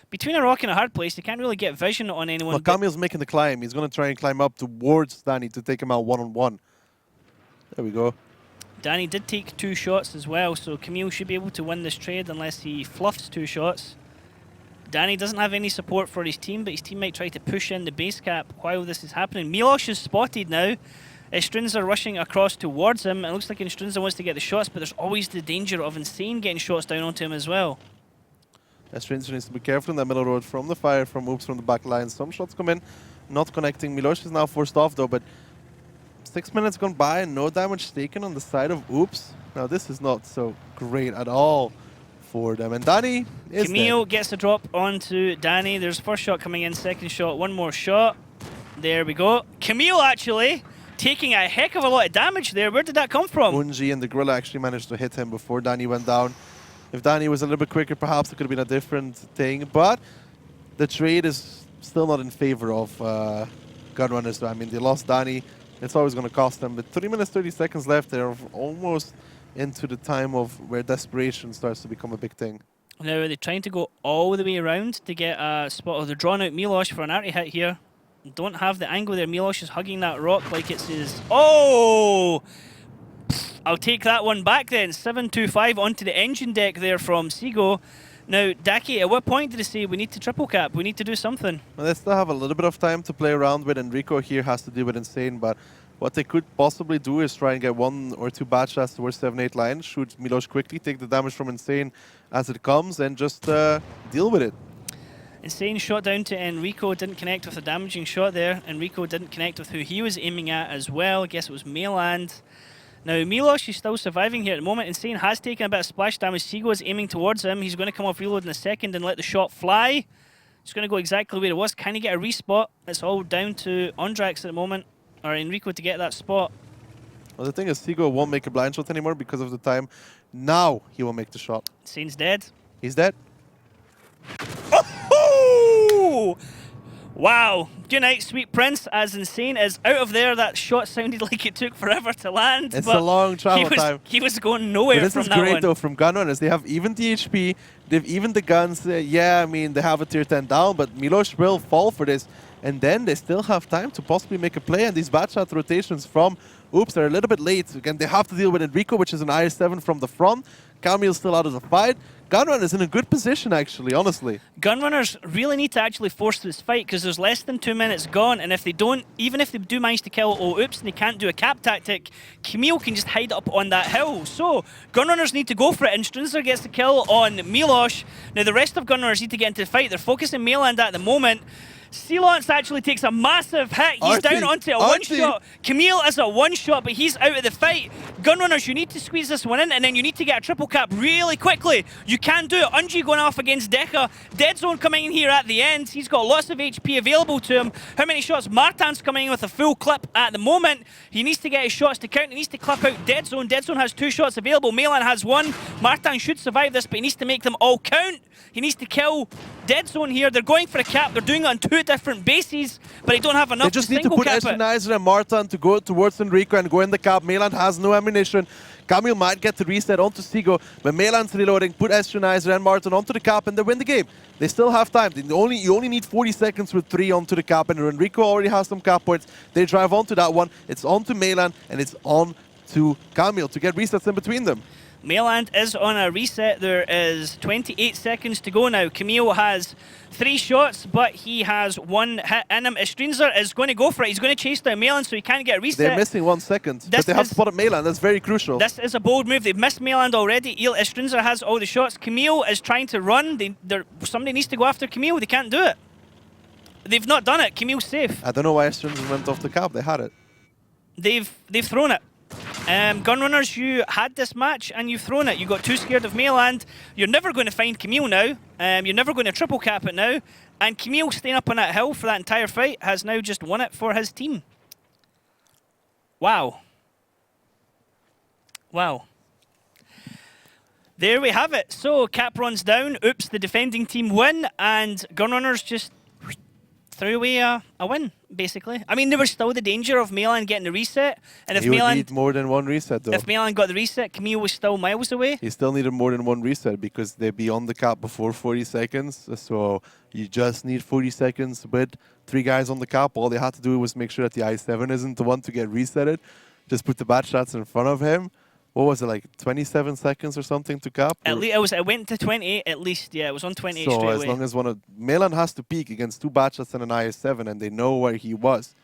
between a rock and a hard place. He can't really get vision on anyone. Well, Camille's making the climb. He's going to try and climb up towards Danny to take him out one-on-one. There we go. Danny did take 2 shots as well, so Camille should be able to win this trade unless he fluffs 2 shots. Danny doesn't have any support for his team, but his team might try to push in the base cap while this is happening. Milosh is spotted now. Strunza rushing across towards him. It looks like Strunza wants to get the shots, but there's always the danger of Insane getting shots down onto him as well. Strunza needs to be careful in that middle road from the fire, from Oops from the back line. Some shots come in, not connecting. Milosh is now forced off though, but 6 minutes gone by and no damage taken on the side of Oops. Now this is not so great at all for them. And Danny is Camille dead. gets the drop onto Danny. There's first shot coming in, second shot, one more shot. There we go. Camille actually taking a heck of a lot of damage there. Where did that come from? Unji and the Gorilla actually managed to hit him before Danny went down. If Danny was a little bit quicker, perhaps it could have been a different thing. But the trade is still not in favor of Gunrunners. I mean, they lost Danny. It's always going to cost them. But 3 minutes, 30 seconds left. They're almost into the time of where desperation starts to become a big thing. Now, are they trying to go all the way around to get a spot? Oh, they're drawing out Milosh for an arty hit here. Don't have the angle there. Milosh is hugging that rock like it's his... Oh! I'll take that one back then. 725 onto the engine deck there from Seago. Now, Daki, at what point did they say we need to triple cap? We need to do something? Well, they still have a little bit of time to play around with, and Rico here has to deal with Insane, but what they could possibly do is try and get 1 or 2 batch shots towards 7-8 line, shoot Milosh quickly, take the damage from Insane as it comes, and just deal with it. Insane shot down to Enrico, didn't connect with a damaging shot there. Enrico didn't connect with who he was aiming at as well. I guess it was Mayland. Now, Milosh is still surviving here at the moment. Insane has taken a bit of splash damage. Seago is aiming towards him. He's going to come off reload in a second and let the shot fly. It's going to go exactly where it was. Can he get a respot? It's all down to Ondrax at the moment, or Enrico to get that spot. Well, the thing is, Seago won't make a blind shot anymore because of the time. Now he will make the shot. Insane's dead. He's dead. Oh! Wow. Good night, Sweet Prince. As Insane is out of there, that shot sounded like it took forever to land. It's but a long travel time. He was going nowhere But this from is that great one. though from Gunrunners. They have even the HP, they've even the guns. Yeah, I mean, they have a tier 10 down, but Milosh will fall for this. And then they still have time to possibly make a play. And these batch shot rotations from Oops are a little bit late. Again, they have to deal with Enrico, which is an IS-7 from the front. Camille's still out of the fight. Gunrunners in a good position, actually, honestly. Gunrunners really need to actually force this fight because there's less than 2 minutes gone, and if they don't, even if they do manage to kill Oops and they can't do a cap tactic, Camille can just hide up on that hill. So Gunrunners need to go for it, and Strunzer gets the kill on Milosh. Now the rest of Gunrunners need to get into the fight. They're focusing Mayland at the moment. Silence actually takes a massive hit. He's down onto a one-shot. Camille is a one-shot, but he's out of the fight. Gunrunners, you need to squeeze this one in, and then you need to get a triple cap really quickly. You can do it. Unji going off against Deca. Dead Zone coming in here at the end. He's got lots of HP available to him. How many shots? Martin's coming in with a full clip at the moment. He needs to get his shots to count. He needs to clip out Dead Zone. Dead Zone has 2 shots available. Maylan has 1. Martin should survive this, but he needs to make them all count. He needs to kill Dead Zone here. They're going for a cap. They're doing it on 2 different bases, but they don't have enough They just need to put Eschenizer and Martin to go towards Enrico and go in the cap. Mayland has no ammunition. Camille might get the reset onto Seago, but Mayland's reloading. Put Eschenizer and Martin onto the cap and they win the game. They still have time. You only need 40 seconds with 3 onto the cap, and Enrico already has some cap points. They drive onto that one. It's onto Mayland and it's on to Camille to get resets in between them. Mayland is on a reset. There is 28 seconds to go now. Camille has 3 shots, but he has 1 hit in him. Estrinzer is going to go for it. He's going to chase down Mayland so he can't get a reset. They're missing 1 second, but they have spotted Mayland. That's very crucial. This is a bold move. They've missed Mayland already. Estrinzer has all the shots. Camille is trying to run. Somebody needs to go after Camille. They can't do it. They've not done it. Camille's safe. I don't know why Estrinzer went off the cap. They had it. They've thrown it. Gunrunners, you had this match and you've thrown it. You got too scared of Mayland. You're never going to find Camille now. You're never going to triple cap it now. And Camille staying up on that hill for that entire fight has now just won it for his team. Wow. Wow. There we have it. So cap runs down. Oops, the defending team win. And Gunrunners just threw away a win, basically. I mean, there was still the danger of Mayland getting the reset. And if He would Mayland need more than 1 reset, though. If Mayland got the reset, Camille was still miles away. He still needed more than 1 reset because they'd be on the cap before 40 seconds. So you just need 40 seconds with 3 guys on the cap. All they had to do was make sure that the I7 isn't the one to get resetted. Just put the bad shots in front of him. What was it, like 27 seconds or something to cap? At least it went to 28 at least. Yeah, it was on 28 straight So as away. long as one of Mayland has to peak against 2 bad shots and an IS7 and they know where he was,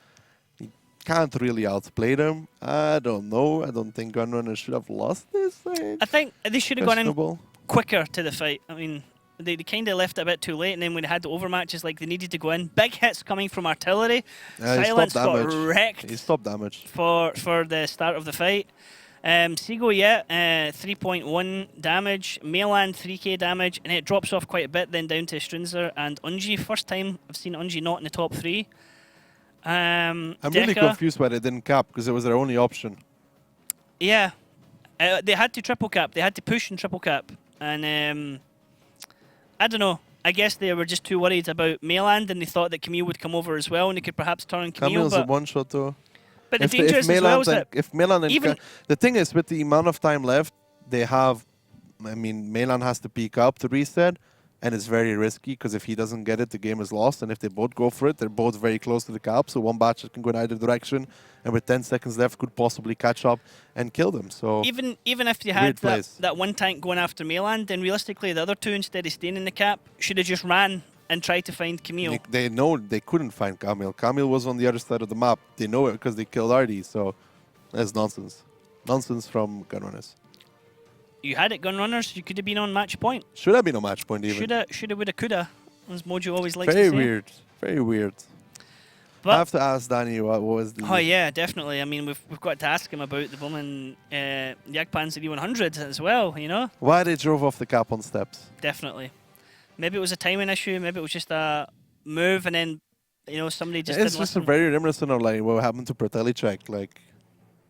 he can't really outplay them. I don't know. I don't think Gunrunners should have lost this. I think they should have gone in Questionable. quicker to the fight. I mean, they kind of left it a bit too late, and then when they had the overmatches, like they needed to go in. Big hits coming from artillery. He Silence stopped got damage. wrecked He stopped damage. for the start of the fight. Seago, 3.1 damage. Mayland, 3k damage, and it drops off quite a bit, then down to Strinzer and Unji. First time I've seen Unji not in the top 3. I'm really confused why they didn't cap because it was their only option. Yeah. They had to triple cap. They had to push and triple cap. And I don't know. I guess they were just too worried about Mayland and they thought that Camille would come over as well and they could perhaps turn on Camille. Camille's a one-shot though. But the danger is as well is that if Mayland and even the thing is, with the amount of time left, they have, I mean, Mayland has to peak up to reset, and it's very risky because if he doesn't get it, the game is lost. And if they both go for it, they're both very close to the cap, so one batch can go in either direction, and with 10 seconds left, could possibly catch up and kill them. So even if you had that one tank going after Mayland, then realistically the other 2, instead of staying in the cap, should have just ran and tried to find Camille. They know they couldn't find Camille. Camille was on the other side of the map. They know it because they killed Artie, so that's nonsense. Nonsense from Gunrunners. You had it, Gunrunners. You could have been on match point. Should have been on match point even. Shoulda, woulda, coulda, as Mojo always likes Very to say. weird. Very weird. But I have to ask Danny what was the... Oh yeah, definitely. I mean, we've got to ask him about the woman Jagdpanzer E100 as well, you know? Why they drove off the cap on steps. Definitely. Maybe it was a timing issue. Maybe it was just a move, and then somebody just It's didn't just listen. a very reminiscent of like what happened to Protelichek, like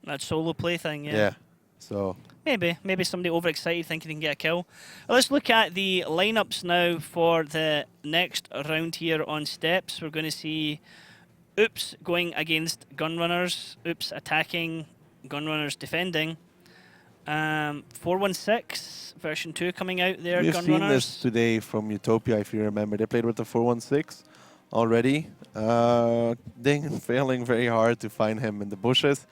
That solo play thing. Yeah. yeah. So Maybe somebody overexcited thinking they can get a kill. Let's look at the lineups now for the next round here on steps. We're going to see Oops going against Gunrunners. Oops attacking, Gunrunners defending. 416 version 2 coming out there. we've seen this Gunrunners. today from Utopia, if you remember. They played with the 416 already. Ding failing very hard to find him in the bushes.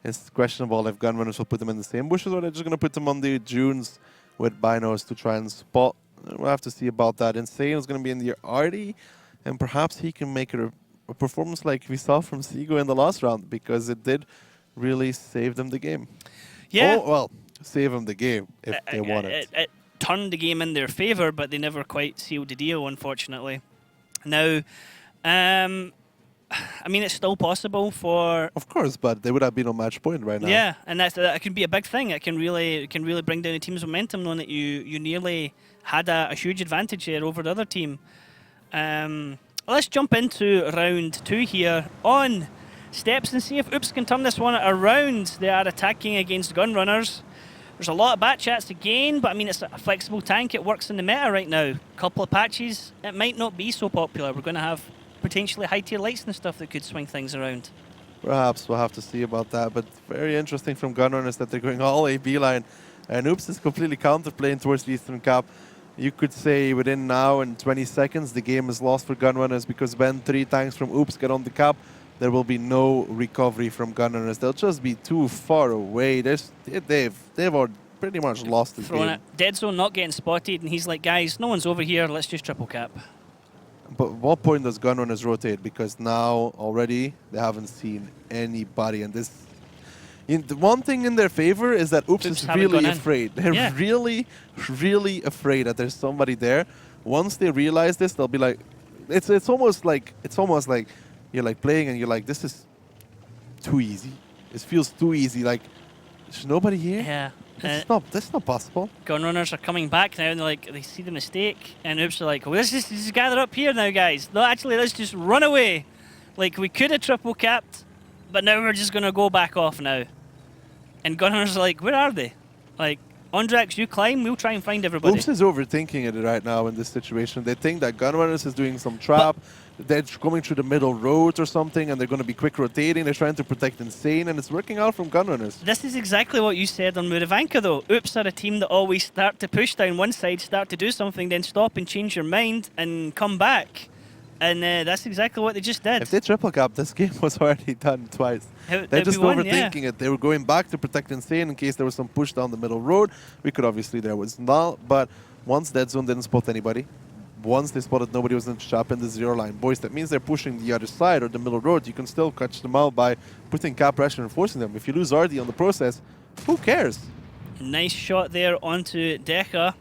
It's questionable if Gunrunners will put them in the same bushes or they're just going to put them on the dunes with binos to try and spot. We'll have to see about that. Insane is going to be in the Artie, and perhaps he can make it a performance like we saw from Seago in the last round, because it did really save them the game. Yeah. Oh, well, save them the game if they want it. It turned the game in their favour, but they never quite sealed the deal, unfortunately. Now, I mean, it's still possible for... Of course, but they would have been on match point right now. Yeah, and that can be a big thing. It can really bring down the team's momentum, knowing that you nearly had a huge advantage there over the other team. Let's jump into round 2 here on steps and see if Oops can turn this one around. They are attacking against Gunrunners. There's a lot of bat chats again, but I mean, it's a flexible tank. It works in the meta right now. A couple of patches, it might not be so popular. We're going to have potentially high-tier lights and stuff that could swing things around. Perhaps we'll have to see about that, but very interesting from Gunrunners that they're going all AB line, and Oops is completely counterplaying towards the Eastern Cap. You could say within now and 20 seconds the game is lost for Gunrunners, because when 3 tanks from Oops get on the cap, there will be no recovery from Gunrunners. They'll just be too far away. They've pretty much lost his Throwing game. it. Dead zone not getting spotted, and he's like, guys, no one's over here, let's just triple cap. But at what point does Gunrunners rotate? Because now already they haven't seen anybody, and this. The one thing in their favor is that Oops is haven't really gone in. afraid. They're Yeah. really, really afraid that there's somebody there. Once they realize this, they'll be like, it's almost like you're like playing and you're like, this is too easy. It feels too easy. Like there's nobody here. Yeah. That's not possible. Gunrunners are coming back now, and they're like, they see the mistake, and Oops are like, well, let's just gather up here now, guys. No, actually, let's just run away. Like, we could have triple capped, but now we're just going to go back off now. And Gunrunners are like, where are they? Like, Ondrax, you climb, we'll try and find everybody. Oops is overthinking it right now in this situation. They think that Gunrunners is doing some trap. They're coming through the middle roads or something, and they're going to be quick rotating. They're trying to protect Insane, and it's working out from Gunrunners. This is exactly what you said on Muravanka, though. Oops are a team that always start to push down one side, start to do something, then stop and change your mind and come back. And that's exactly what they just did. If they triple cap, this game was already done twice. They're just overthinking it. They were going back to protect Insane in case there was some push down the middle road. We could obviously, there was not. But once Dead Zone didn't spot anybody, once they spotted nobody was in the trap in the 0 line, boys, that means they're pushing the other side or the middle road. You can still catch them out by putting cap pressure and forcing them. If you lose RD on the process, who cares? Nice shot there onto Deca.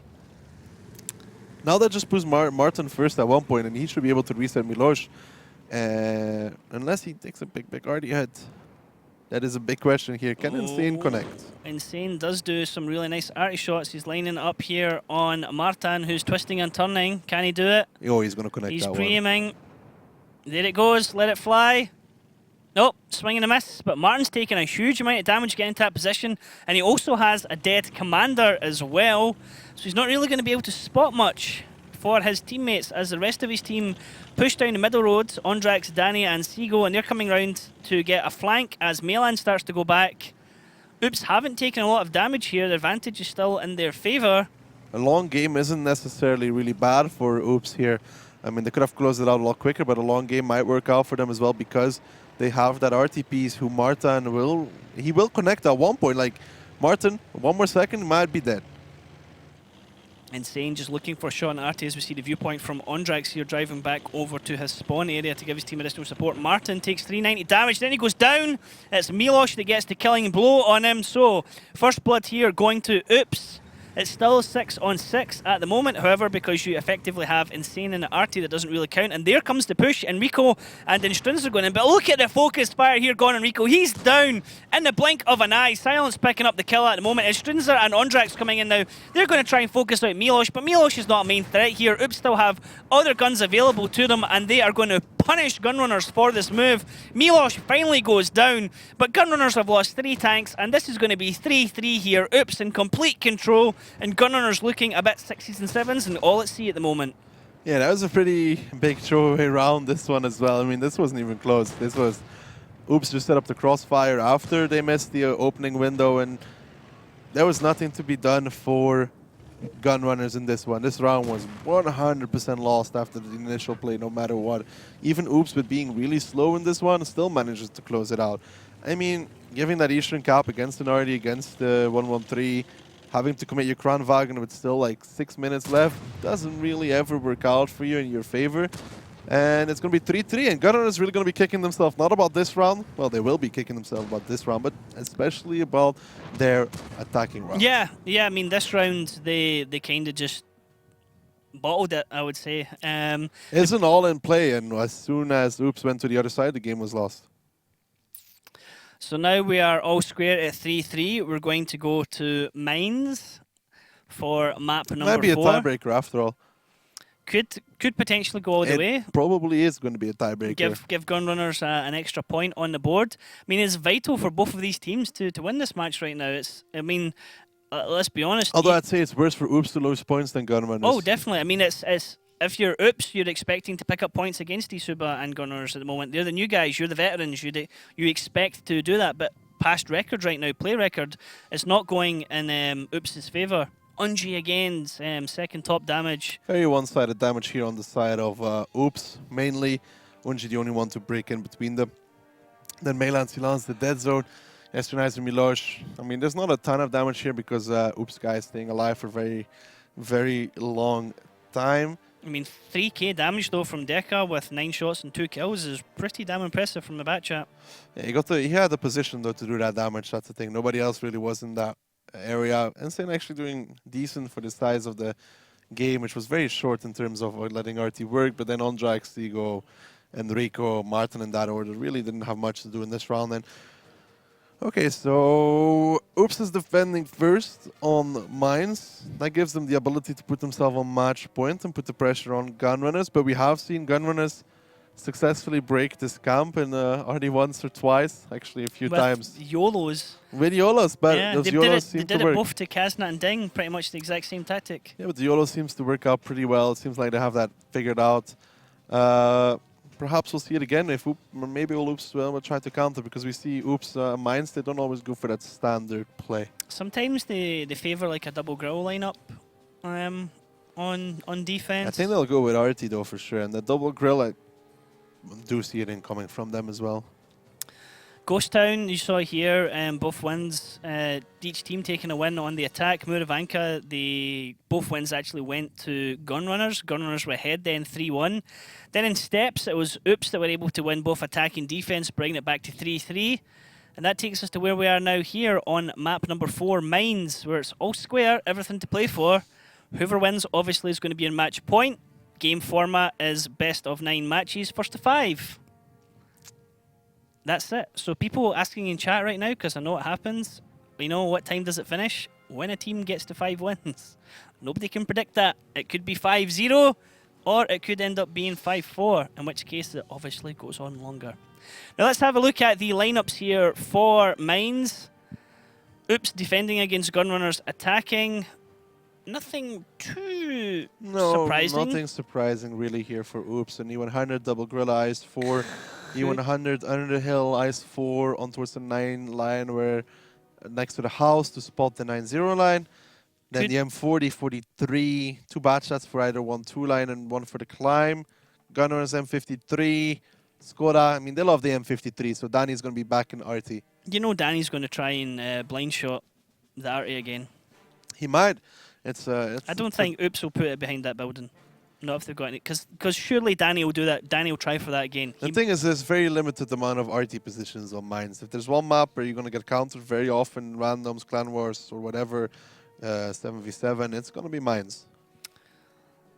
Now that just puts Martin first at one point, and he should be able to reset Milosh. Unless he takes a big RD hit. That is a big question here. Can Insane connect? Insane does do some really nice arty shots. He's lining up here on Martin, who's twisting and turning. Can he do it? Oh, he's going to connect He's that one. pre-aiming. There it goes. Let it fly. Nope, swing and a miss. But Martin's taking a huge amount of damage getting into that position. And he also has a dead commander as well. So he's not really going to be able to spot much for his teammates as the rest of his team push down the middle road. Ondrax, Danny and Seago, and they're coming round to get a flank as Melan starts to go back. Oops haven't taken a lot of damage here. The advantage is still in their favour. A long game isn't necessarily really bad for Oops here. I mean, they could have closed it out a lot quicker, but a long game might work out for them as well because they have that RT piece who Martin will connect at one point. Like, Martin, one more second, might be dead. Insane just looking for a shot on RT as we see the viewpoint from Ondrax here driving back over to his spawn area to give his team additional support. Martin takes 390 damage, then he goes down. It's Milosh that gets the killing blow on him. So, first blood here going to Oops. It's still 6-on-6 at the moment, however, because you effectively have Insane and Arty that doesn't really count. And there comes the push, and Rico and Instrins are going in. But look at the focused fire here going on Rico. He's down in the blink of an eye. Silence picking up the kill at the moment. Instrinzer and Ondrax coming in now. They're going to try and focus out Milosh, but Milosh is not a main threat here. Oops still have other guns available to them, and they are going to punish Gunrunners for this move. Milosh finally goes down, but Gunrunners have lost 3 tanks, and this is going to be 3-3 here. Oops in complete control, and Gunrunners looking a bit 6s and 7s and all at sea at the moment. Yeah, that was a pretty big throwaway round, this one as well. I mean, this wasn't even close. This was Oops just set up the crossfire after they missed the opening window, and there was nothing to be done for Gunrunners in this one. This round was 100% lost after the initial play, no matter what. Even Oops, with being really slow in this one, still manages to close it out. I mean, giving that Eastern Cap against an Arty, against the 113, having to commit your Kranwagen with still like 6 minutes left doesn't really ever work out for you in your favor. And it's going to be 3-3, and Gunrunners is really going to be kicking themselves, not about this round. Well, they will be kicking themselves about this round, but especially about their attacking round. Yeah, I mean, this round, they kind of just bottled it, I would say. It's an all-in play, and as soon as Oops went to the other side, the game was lost. So now we are all square at 3-3. We're going to go to Mines for map number 4. Might be a tiebreaker after all. Could potentially go all the way. Probably is going to be a tiebreaker. Give Gunrunners an extra point on the board. I mean, it's vital for both of these teams to win this match right now. I mean, let's be honest. Although I'd say it's worse for Oops to lose points than Gunrunners. Oh, definitely. I mean, it's if you're Oops, you're expecting to pick up points against Isuba and Gunrunners at the moment. They're the new guys. You're the veterans. You expect to do that. But past record right now, play record, is not going in Oops' favour. Unji again, second top damage. Very one-sided damage here on the side of Oops. Mainly, Unji the only one to break in between them. Then Melan Silans, the dead zone. Esternizer Milosh. I mean, there's not a ton of damage here because Oops guy is staying alive for very long time. I mean, 3k damage though from Deca with 9 shots and 2 kills is pretty damn impressive from the back chat. Yeah, he had the position though to do that damage. That's the thing. Nobody else really was in that area. Insane actually doing decent for the size of the game, which was very short in terms of letting RT work. But then Ondra, Stigo, Enrico, Martin in that order really didn't have much to do in this round. And okay, so Oops is defending first on mines. That gives them the ability to put themselves on match point and put the pressure on Gunrunners. But we have seen Gunrunners successfully break this camp in already once or twice, actually a few times. YOLOs. With YOLOs, but Yeah, those they YOLOs seem did to work. it both to Kazna and Ding, pretty much the exact same tactic. Yeah, but the YOLO seems to work out pretty well. It seems like they have that figured out. Perhaps we'll see it again if maybe Oops will try to counter, because we see Oops mines, they don't always go for that standard play. Sometimes they favour like a double grill lineup on defense. I think they'll go with RT though for sure, and the double grill, I do see it incoming from them as well. Ghost Town, you saw here, both wins, each team taking a win on the attack. Muravanka, both wins actually went to Gunrunners. Gunrunners were ahead then 3-1. Then in steps, it was Oops that were able to win both attack and defense, bringing it back to 3-3. And that takes us to where we are now here on map number 4, Mines, where it's all square, everything to play for. Whoever wins obviously is going to be in match point. Game format is best of 9 matches, first to 5. That's it. So people asking in chat right now, because I know it happens, you know, what time does it finish? When a team gets to 5 wins. Nobody can predict that. It could be 5-0, or it could end up being 5-4, in which case it obviously goes on longer. Now let's have a look at the lineups here for Mines. Oops defending against Gunrunners attacking. Nothing too surprising. Nothing surprising really here for Oops. An E100 double grill ice 4, E100 under the hill ice 4 on towards the 9 line, where next to the house to spot the 9-0 line. Then the M40, 43, 2 batch shots for either 1-2 line and 1 for the climb. Gunners M53, Skoda. I mean, they love the M53, so Danny's going to be back in RT. You know Danny's going to try and blind shot the RT again. He might. I don't think Oops will put it behind that building. Not if they've got it, because surely Danny will do that. Danny will try for that again. The thing is, there's very limited amount of RT positions on mines. If there's one map where you're going to get countered very often, randoms, clan wars, or whatever, 7v7, it's going to be mines.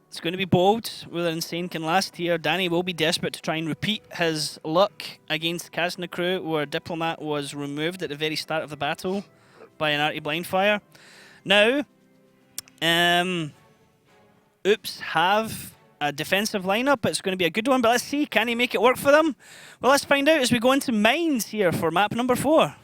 It's going to be bold. Whether Insane can last here. Danny will be desperate to try and repeat his luck against Kazna Crew, where Diplomat was removed at the very start of the battle by an RT blind fire. Now, Oops have a defensive lineup. It's going to be a good one, but let's see, can he make it work for them? Well, let's find out as we go into Mines here for map number 4.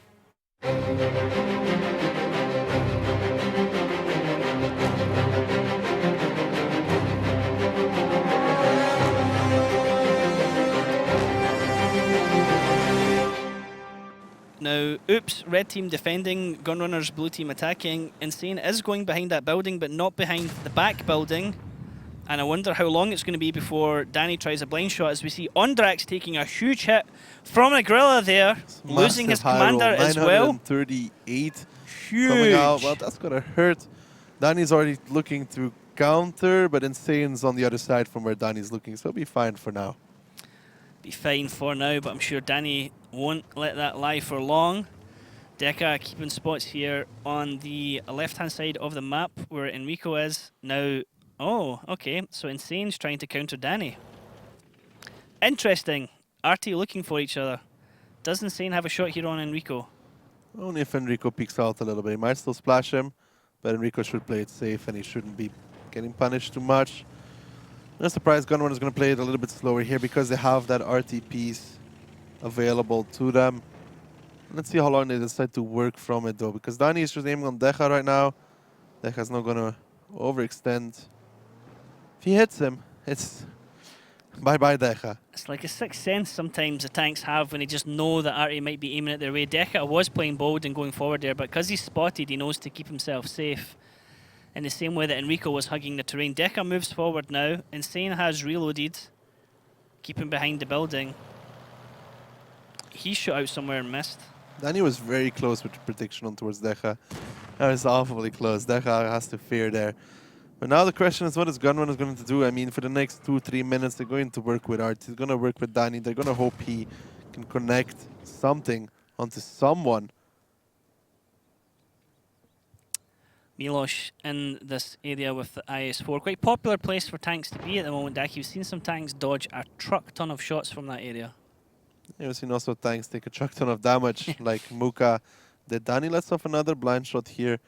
Now, Oops, red team defending, Gunrunners, blue team attacking. Insane is going behind that building, but not behind the back building. And I wonder how long it's going to be before Danny tries a blind shot, as we see Ondrax taking a huge hit from a gorilla there, losing his commander as well. 938 coming out. Well, that's going to hurt. Danny's already looking to counter, but Insane's on the other side from where Danny's looking, so he'll be fine for now. Be fine for now, but I'm sure Danny won't let that lie for long. Deca keeping spots here on the left-hand side of the map where Enrico is. Now, oh, okay, so Insane's trying to counter Danny. Interesting. RT looking for each other. Does Insane have a shot here on Enrico? Only if Enrico peeks out a little bit. He might still splash him, but Enrico should play it safe and he shouldn't be getting punished too much. No surprise, Gunrunner is going to play it a little bit slower here because they have that RT piece available to them. Let's see how long they decide to work from it though, because Danny is just aiming on Deca right now. Deca's not going to overextend. If he hits him, it's bye-bye Deca. It's like a sixth sense sometimes the tanks have when they just know that RT might be aiming at their way. Deca was playing bold and going forward there, but because he's spotted, he knows to keep himself safe. In the same way that Enrico was hugging the terrain. Deca moves forward now. Insane has reloaded. Keeping behind the building. He shot out somewhere and missed. Danny was very close with the prediction on towards Deja. That was awfully close. Deja has to fear there. But now the question is, what is Gunrunners going to do? I mean, for the next 2-3 minutes, they're going to work with Art. He's going to work with Danny. They're going to hope he can connect something onto someone. Milosh in this area with the IS-4. Quite popular place for tanks to be at the moment, Dak. You've seen some tanks dodge a truck ton of shots from that area. You've seen also tanks take a truck ton of damage, like Muka did. Danny lets off another blind shot here.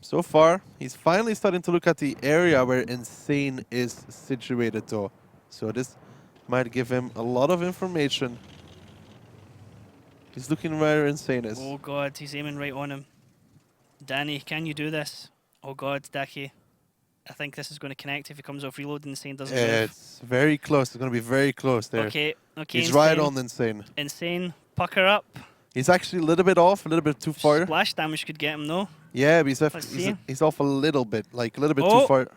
So far, he's finally starting to look at the area where Insane is situated though. So this might give him a lot of information. He's looking where Insane is. Oh god, he's aiming right on him. Danny, can you do this? Oh god, Daki. I think this is going to connect if he comes off reload and Insane doesn't move. It's very close. It's going to be very close there. Okay, He's Insane. right on Insane. Insane, pucker up. He's actually a little bit off, a little bit too far. Splash damage could get him though. Yeah, but see. he's off a little bit, like a little bit Oh. too far.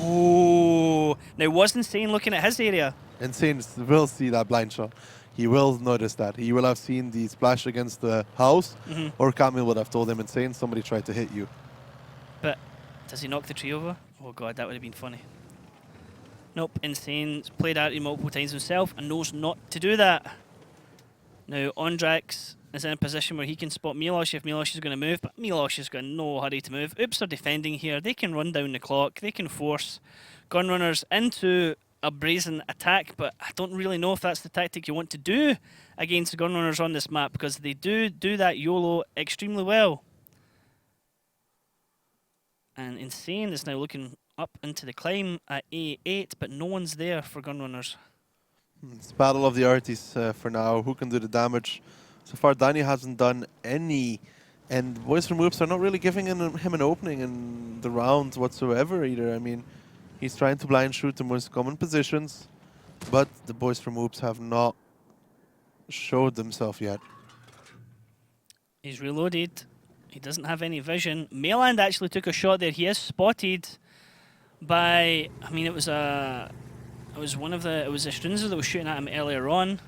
Oh, now was Insane looking at his area? Insane will see that blind shot. He will notice that. He will have seen the splash against the house, or Camille would have told him, Insane, somebody tried to hit you. But does he knock the tree over? Oh god, that would have been funny. Nope, Insane's played at it multiple times himself and knows not to do that. Now, Ondrax is in a position where he can spot Milosh if Milosh is going to move, but Milosh has got no hurry to move. Oops are defending here. They can run down the clock. They can force Gunrunners into a brazen attack, but I don't really know if that's the tactic you want to do against the Gunrunners on this map, because they do that YOLO extremely well. And Insane is now looking up into the climb at A8, but no one's there for Gunrunners. It's battle of the arties for now. Who can do the damage? So far, Danny hasn't done any, and boys from Oops are not really giving him an opening in the round whatsoever either. I mean, he's trying to blind shoot the most common positions, but the boys from Oops have not showed themselves yet. He's reloaded. He doesn't have any vision. Mayland actually took a shot there. He is spotted by, I mean, it was a Strinzer that was shooting at him earlier on.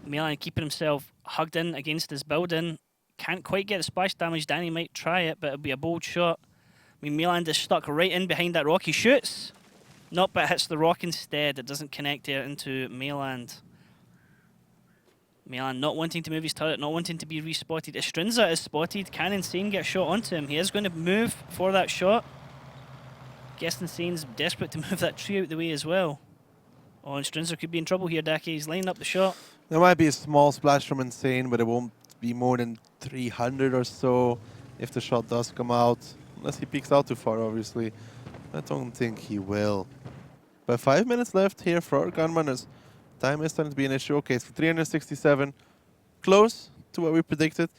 Mayland keeping himself hugged in against his building. Can't quite get the splash damage. Danny might try it, but it'll be a bold shot. I mean, Mayland is stuck right in behind that rock. He shoots. Nope, but hits the rock instead. It doesn't connect there into Mayland. Mayland not wanting to move his turret, not wanting to be respotted. Strinza is spotted. Can Insane get a shot onto him? He is going to move for that shot. Guess Insane's desperate to move that tree out the way as well. Oh, and Strinza could be in trouble here, Daki. He's lining up the shot. There might be a small splash from Insane, but it won't be more than 300 or so if the shot does come out. Unless he peeks out too far, obviously. I don't think he will. But 5 minutes left here for our Gunrunners. Time is starting to be an issue. Okay, so 367. Close to what we predicted.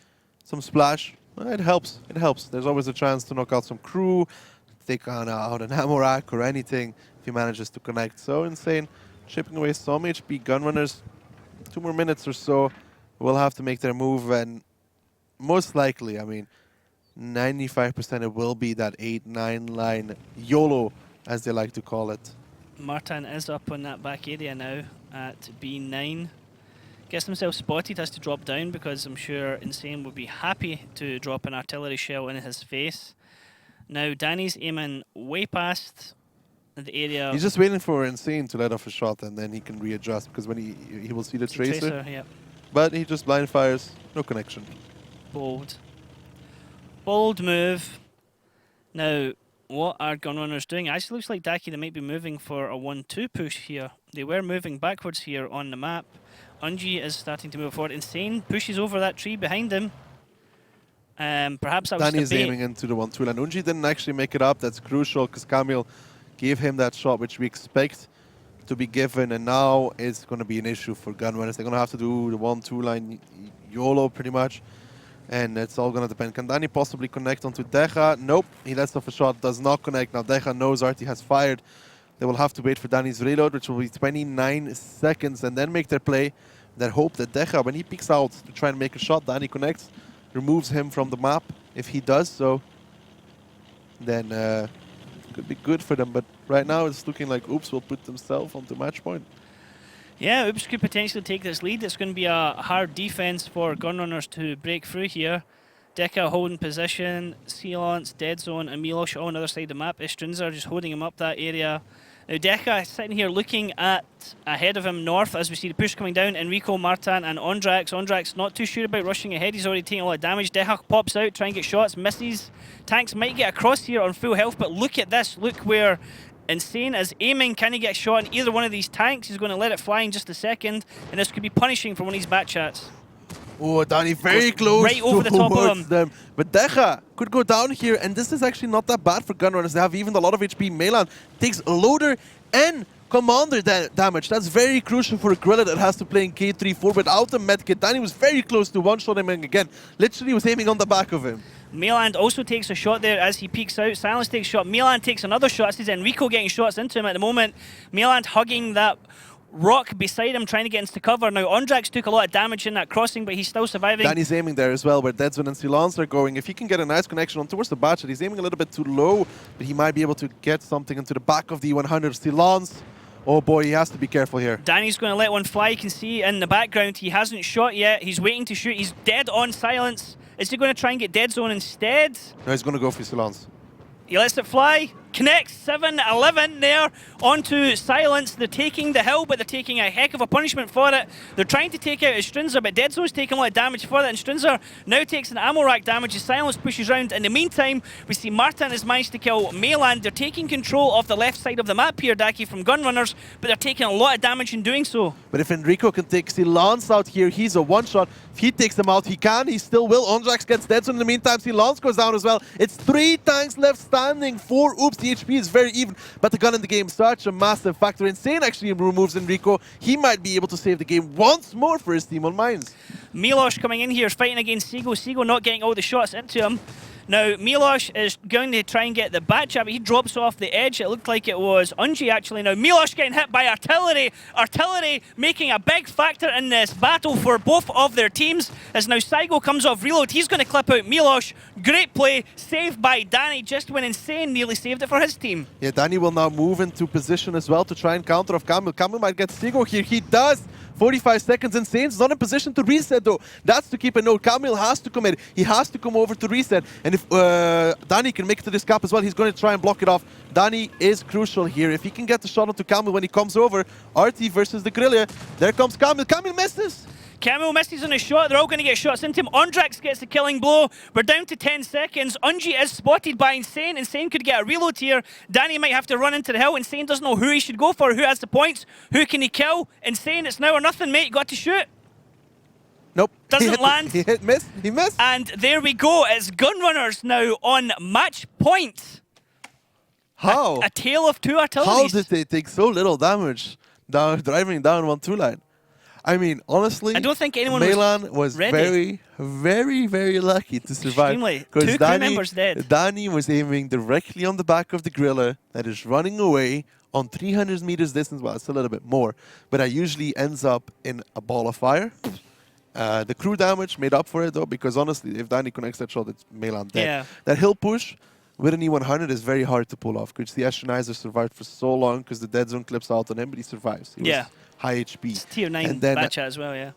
Some splash. Well, it helps. It helps. There's always a chance to knock out some crew, take on out an ammo rack or anything if he manages to connect. So Insane chipping away some HP. Gunrunners, 2 more minutes or so, will have to make their move, and most likely, I mean, 95% it will be that 8-9 line YOLO, as they like to call it. Martin is up on that back area now at B9. Gets himself spotted, has to drop down because I'm sure Insane would be happy to drop an artillery shell in his face. Now Danny's aiming way past the area. He's just waiting for Insane to let off a shot, and then he can readjust, because when he will see the tracer. Yep. But he just blind fires, no connection. Bold. Bold move. Now, what are Gunrunners doing? It actually looks like Daki, they might be moving for a 1-2 push here. They were moving backwards here on the map. Unji is starting to move forward. Insane pushes over that tree behind him. Perhaps that was Danny is the bait. aiming into the 1-2 line. Unji didn't actually make it up. That's crucial, because Camille gave him that shot, which we expect to be given, and now it's going to be an issue for Gunrunners. They're going to have to do the 1-2 line YOLO pretty much, and it's all going to depend. Can Danny possibly connect onto Deja? Nope, he lets off a shot, does not connect. Now Deja knows Artie has fired. They will have to wait for Danny's reload, which will be 29 seconds, and then make their play. Then hope that Deja, when he peeks out to try and make a shot, Danny connects, removes him from the map. If he does so, then it could be good for them. But right now it's looking like Oops will put themselves onto match point. Yeah, Oops could potentially take this lead. It's going to be a hard defense for Gunrunners to break through here. Deka holding position, Sealance, Dead Zone, and Milosh all on the other side of the map. Istrinza just holding him up that area. Now Deka sitting here looking at ahead of him north as we see the push coming down. Enrico, Martin, and Ondrax. Ondrax not too sure about rushing ahead. He's already taking a lot of damage. Deka pops out, trying to get shots, misses. Tanks might get across here on full health, but look at this. Look where Insane is aiming. Can he get shot in either one of these tanks? He's going to let it fly in just a second, and this could be punishing for one of these bat chats. Oh, Danny very close right over the top of them. But Deja could go down here, and this is actually not that bad for Gunrunners. They have even a lot of HP. Melan takes loader and commander damage. That's very crucial for a Gorilla that has to play in K3-4 without a medkit. Danny was very close to one-shot him again. Literally was aiming on the back of him. Meland also takes a shot there as he peeks out. Silence takes a shot. Meland takes another shot. This is Enrico getting shots into him at the moment. Meland hugging that rock beside him, trying to get into cover. Now, Ondrax took a lot of damage in that crossing, but he's still surviving. Danny's aiming there as well, where Deadzone and Silence are going. If he can get a nice connection on towards the Batchet, he's aiming a little bit too low, but he might be able to get something into the back of the 100. Silence, oh boy, he has to be careful here. Danny's going to let one fly. You can see in the background, he hasn't shot yet. He's waiting to shoot. He's dead on Silence. Is he going to try and get Dead Zone instead? No, he's going to go for Silence. He lets it fly. Connects 7-11 there onto Silence. They're taking the hill, but they're taking a heck of a punishment for it. They're trying to take out Istrinza, but Dead Zone's taking a lot of damage for that. And Istrinza now takes an ammo rack damage as Silence pushes round. In the meantime, we see Martin has managed to kill Meland. They're taking control of the left side of the map here, Daki, from Gunrunners, but they're taking a lot of damage in doing so. But if Enrico can take Silence out here, he's a one-shot. If he takes them out, he can. He still will. Ondrax gets Dead Zone in the meantime. Silence goes down as well. It's 3 tanks left standing for Oops. The HP is very even, but the gun in the game is such a massive factor. Insane actually removes Enrico. He might be able to save the game once more for his team on mines. Milosh coming in here, fighting against Seago. Seago not getting all the shots into him. Now, Milosh is going to try and get the bat jab, but he drops off the edge. It looked like it was Unji, actually. Now, Milosh getting hit by artillery. Artillery making a big factor in this battle for both of their teams. As now Saigo comes off reload, he's going to clip out Milosh. Great play, saved by Danny, just when Insane nearly saved it for his team. Yeah, Danny will now move into position as well to try and counter off Camille. Camille might get Seago here. He does. 45 seconds. Insane's not in position to reset though. That's to keep a note. Camille has to commit. He has to come over to reset. And if Danny can make it to this cap as well, he's going to try and block it off. Danny is crucial here. If he can get the shot onto Camille when he comes over, RT versus the Guerrilla. There comes Camille. Camille misses. Camille misses on a shot. They're all going to get shots into him. Ondrax gets the killing blow. We're down to 10 seconds. Unji is spotted by Insane. Insane could get a reload here. Danny might have to run into the hill. Insane doesn't know who he should go for, who has the points, who can he kill. Insane, it's now or nothing, mate. You got to shoot. Nope. Doesn't land. He missed. He missed. And there we go. It's Gunrunners now on match point. How? A tale of two artilleries. How did they take so little damage driving down 1-2 line? I mean, honestly, I don't think anyone was ready. very lucky to survive. Extremely. 2 crew members dead. Danny was aiming directly on the back of the Gorilla that is running away on 300 meters distance. Well, it's a little bit more, but that usually ends up in a ball of fire. The crew damage made up for it though, because honestly, if Danny connects that shot, it's Melan dead. Yeah. That hill push with an E100 is very hard to pull off, because the Eschenizer survived for so long because the Dead Zone clips out on him, but he survives. He was high HP. It's tier 9 and then Batchat as well, yeah.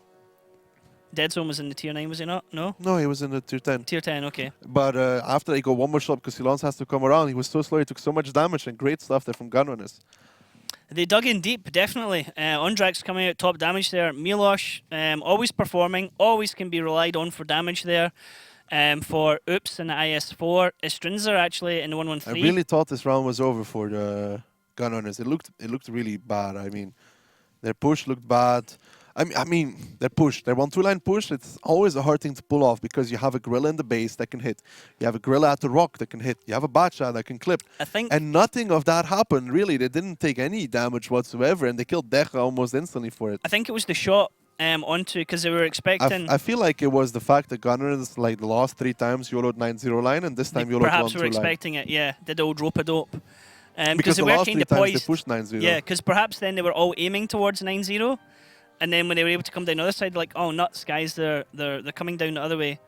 Dead Zone was in the tier 9, was he not? No? No, he was in the tier 10. Tier 10, okay. But after he got one more shot, because Silence has to come around, he was so slow, he took so much damage, and great stuff there from Gunrunners. They dug in deep, definitely. Ondrax coming out top damage there. Milosh always performing, always can be relied on for damage there. For Oops and the IS-4. Istrinza actually in the 113. I really thought this round was over for the Gunrunners. It looked really bad. I mean, their push looked bad. I mean, their 1-2 line push, it's always a hard thing to pull off, because you have a Gorilla in the base that can hit. You have a Gorilla at the rock that can hit. You have a Batchat that can clip. And nothing of that happened, really. They didn't take any damage whatsoever, and they killed Deja almost instantly for it. I think it was the shot onto, because they were expecting... I feel like it was the fact that Gunners, like the last 3 times, YOLO'd 9-0 line, and this time YOLO'd 1-2 line. Perhaps were expecting it, yeah. Did the old rope-a-dope. Because they the were last kind 3 of times poised. they pushed 9-0. Yeah, because perhaps then they were all aiming towards 9-0, and then when they were able to come down the other side, like, oh nuts, guys, they're coming down the other way.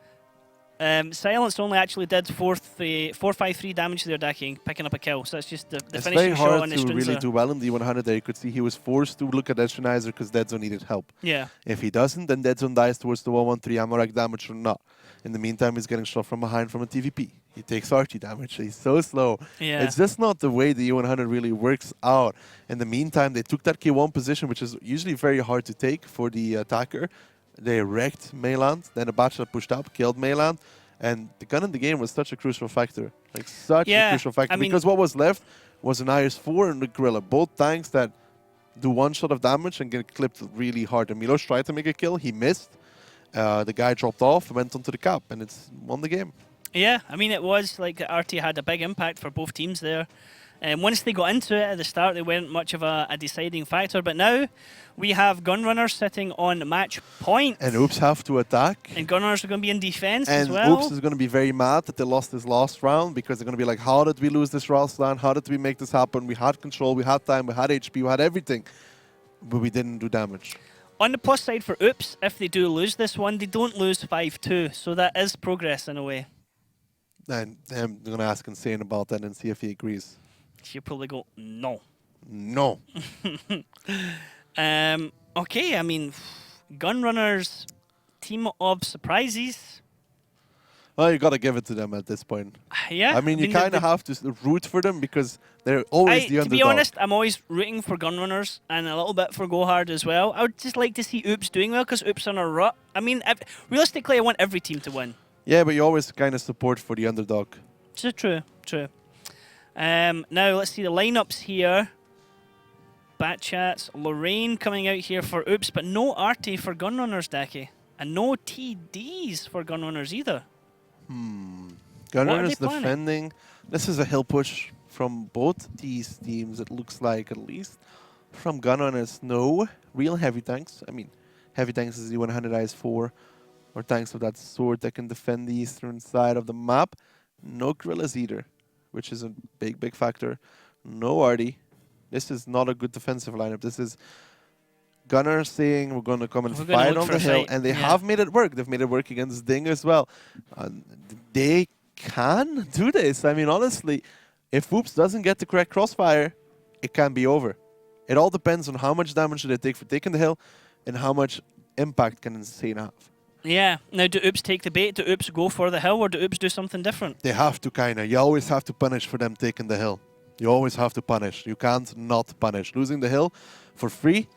Silence only actually did 453 damage there, Daki, picking up a kill. So it's just the It's finishing very shot hard on the to Strinza. really do well in the 100 there. You could see he was forced to look at Estranizer because Deadzone needed help. Yeah. If he doesn't, then Deadzone dies towards the 113 ammo rack damage or not. In the meantime, he's getting shot from behind from a TVP. He takes RT damage. He's so slow. Yeah. It's just not the way the E100 really works out. In the meantime, they took that K1 position, which is usually very hard to take for the attacker. They wrecked Mayland. Then the Bachelor pushed up, killed Mayland. And the gun in the game was such a crucial factor. Like, such a crucial factor. Because what was left was an IS-4 and the Gorilla. Both tanks that do one shot of damage and get clipped really hard. And Milos tried to make a kill. He missed. The guy dropped off, went onto the cap, and it's won the game. Yeah, I mean, it was like RT had a big impact for both teams there. Once they got into it at the start, they weren't much of a deciding factor. But now we have Gunrunners sitting on match point. And Oops have to attack. And Gunrunners are going to be in defense and as well. Oops is going to be very mad that they lost this last round because they're going to be like, how did we lose this last round? How did we make this happen? We had control, we had time, we had HP, we had everything. But we didn't do damage. On the plus side for Oops, if they do lose this one, they don't lose 5-2. So that is progress in a way. And I'm going to ask Insane about that and see if he agrees. She'll probably go, no. No. Okay, I mean, Gunrunners, team of surprises. Well, you got to give it to them at this point. Yeah. I mean, you kind of have to root for them because they're always the underdog. To be honest, I'm always rooting for Gunrunners and a little bit for Gohard as well. I would just like to see Oops doing well because Oops on a rut. I mean, realistically, I want every team to win. Yeah, but you always kind of support for the underdog. So true, true. Now, let's see the lineups here. Batchats, Lorraine coming out here for Oops, but no RT for Gunrunners, Daki. And no TDs for Gunrunners either. Gunrunners defending. This is a hill push from both these teams, it looks like, at least. From Gunrunners, no real heavy tanks. I mean, heavy tanks is the 100 IS-4, or tanks with that sword that can defend the eastern side of the map. No Gorillas either, which is a big, big factor. No Arty. This is not a good defensive lineup. This is Gunner saying we're going to come and fight on the hill, and they have made it work. They've made it work against Ding as well. They can do this. I mean, honestly, if Oops doesn't get the correct crossfire, it can be over. It all depends on how much damage they take for taking the hill and how much impact can Insane have. Yeah. Now, do Oops take the bait? Do Oops go for the hill, or do Oops do something different? They have to kind of. You always have to punish for them taking the hill. You always have to punish. You can't not punish. Losing the hill for free,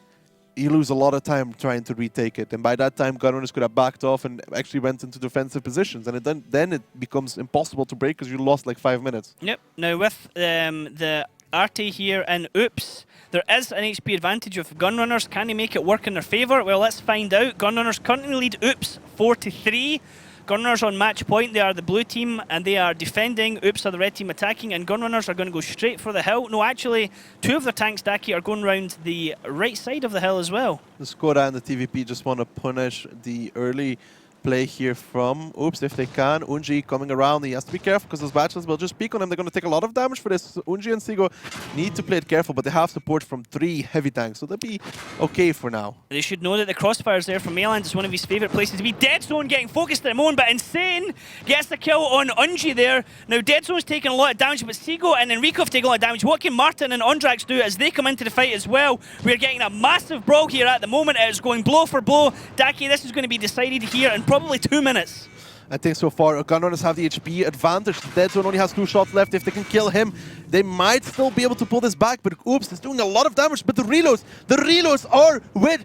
you lose a lot of time trying to retake it. And by that time, Gunrunners could have backed off and actually went into defensive positions. And then it becomes impossible to break because you lost like 5 minutes. Yep. Now, with the RT here and Oops, there is an HP advantage of Gunrunners. Can they make it work in their favour? Well, let's find out. Gunrunners currently lead Oops 4-3. Gunrunners on match point, they are the blue team and they are defending. Oops are the red team attacking, and Gunrunners are going to go straight for the hill. No, actually, two of their tanks, Daki, are going around the right side of the hill as well. The Skoda and the TVP just want to punish the early play here from Oops if they can. Unji coming around, he has to be careful because those batches will just peek on him. They're going to take a lot of damage for this. So Unji and Sigo need to play it careful, but they have support from 3 heavy tanks, so they'll be okay for now. They should know that the crossfires there from Mayland is one of his favourite places to be. Deadzone getting focused at the moment, but Insane gets the kill on Unji there. Now Deadzone's taking a lot of damage, but Sigo and Enrico have taken a lot of damage. What can Martin and Ondrax do as they come into the fight as well? We're getting a massive brawl here at the moment. It is going blow for blow. Daki, this is going to be decided here in probably 2 minutes. I think so far Gunrunners have the HP advantage. Deadzone only has 2 shots left. If they can kill him, they might still be able to pull this back, but Oops is doing a lot of damage. But the reloads are with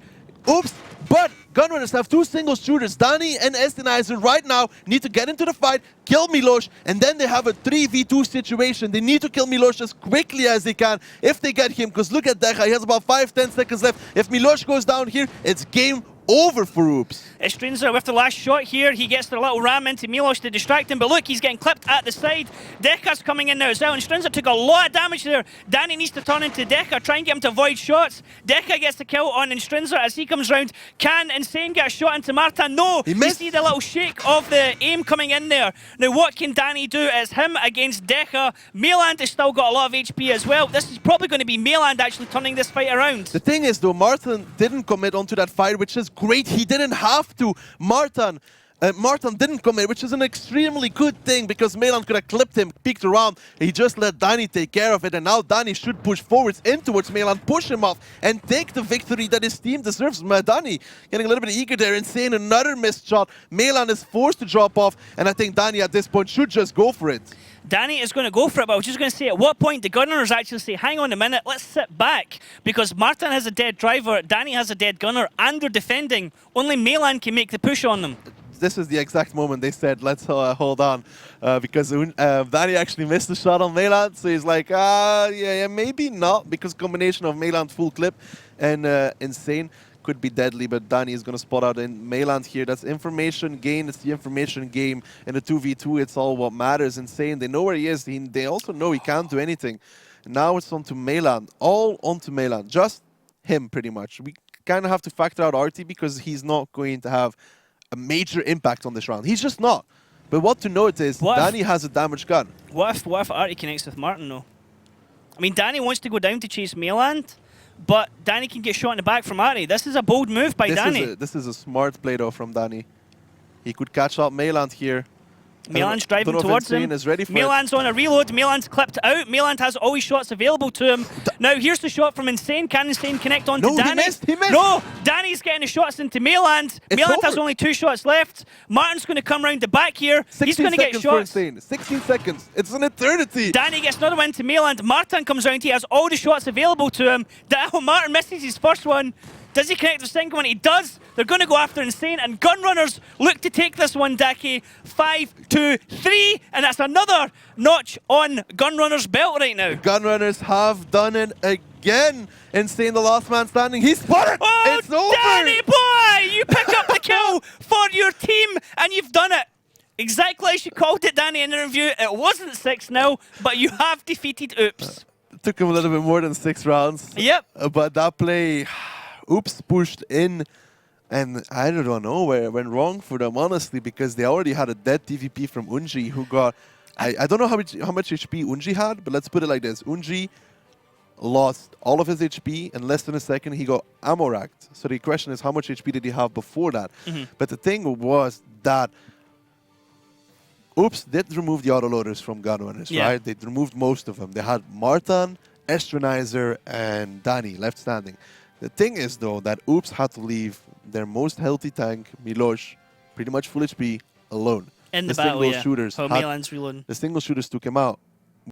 Oops, but Gunrunners have 2 single shooters. Danny and Estenizer right now need to get into the fight, kill Milos, and then they have a 3v2 situation. They need to kill Milos as quickly as they can if they get him, because look at Decha, he has about 5-10 seconds left. If Milos goes down here, it's game over for Oops. Strinza with the last shot here. He gets the little ram into Milos to distract him, but look, he's getting clipped at the side. Deca's coming in now as well, and Strinza took a lot of damage there. Danny needs to turn into Deca, try and get him to avoid shots. Deca gets the kill on Strinza as he comes round. Can Insane get a shot into Marta? No! He missed. You see the little shake of the aim coming in there. Now what can Danny do? It's him against Deca. Mayland has still got a lot of HP as well. This is probably going to be Mayland actually turning this fight around. The thing is though, Martin didn't commit onto that fight, which is great. He didn't have to. Martin Martin didn't come in, which is an extremely good thing because Melan could have clipped him, peeked around. He just let Danny take care of it, and now Danny should push forwards in towards Melan, push him off, and take the victory that his team deserves. Danny getting a little bit eager there, Insane, another missed shot. Melan is forced to drop off, and I think Danny at this point should just go for it. Danny is going to go for it, but I was just going to say, at what point the Gunrunners actually say, hang on a minute, let's sit back, because Martin has a dead driver, Danny has a dead gunner, and they're defending. Only Melan can make the push on them. This is the exact moment they said, let's hold on, because Danny actually missed the shot on Melan, so he's like, yeah, maybe not, because combination of Melan full clip and Insane could be deadly, but Danny is going to spot out in Melan here. That's information gain. It's the information game. In a 2v2, it's all what matters. Insane, they know where he is. They also know he can't do anything. Now it's on to Melan. All onto Melan. Just him, pretty much. We kind of have to factor out RT because he's not going to have a major impact on this round. He's just not. But what to note is Danny has a damaged gun. What if Artie connects with Martin, though? I mean, Danny wants to go down to chase Melan, but Danny can get shot in the back from Artie. This is a bold move by Danny. This is a smart play, though, from Danny. He could catch out Melan here. Melan's driving towards him. Is ready for Melan's on a reload. Melan's clipped out. Melan has all his shots available to him. Now here's the shot from Insane. Can Insane connect on to Danny? He missed. No, Danny's getting the shots into Melan. Melan has only 2 shots left. Martin's going to come round the back here. He's going to get shots. 16 seconds. It's an eternity. Danny gets another one to Melan. Martin comes round. He has all the shots available to him. Martin misses his first one. Does he connect the second one? He does. They're going to go after Insane, and Gunrunners look to take this one, Daki. 5, 2, 3, and that's another notch on Gunrunners' belt right now. Gunrunners have done it again. Insane, the last man standing. He's spotted. Oh, it's over. Danny boy, you pick up the kill for your team, and you've done it. Exactly as you called it, Danny, in the review. It wasn't 6-0, but you have defeated Oops. It took him a little bit more than 6 rounds. Yep. But that play, Oops pushed in, and I don't know where it went wrong for them, honestly, because they already had a dead TVP from Unji, who got... I don't know how much HP Unji had, but let's put it like this. Unji lost all of his HP in less than a second. He got ammo racked. So the question is, how much HP did he have before that? But the thing was that Oops did remove the autoloaders from Gunrunners, right? They removed most of them. They had Martin, Estranizer, and Danny left standing. The thing is, though, that Oops had to leave their most healthy tank, Milosh, pretty much full HP, alone. In the battle, shooters Melan's reloading. The single shooters took him out.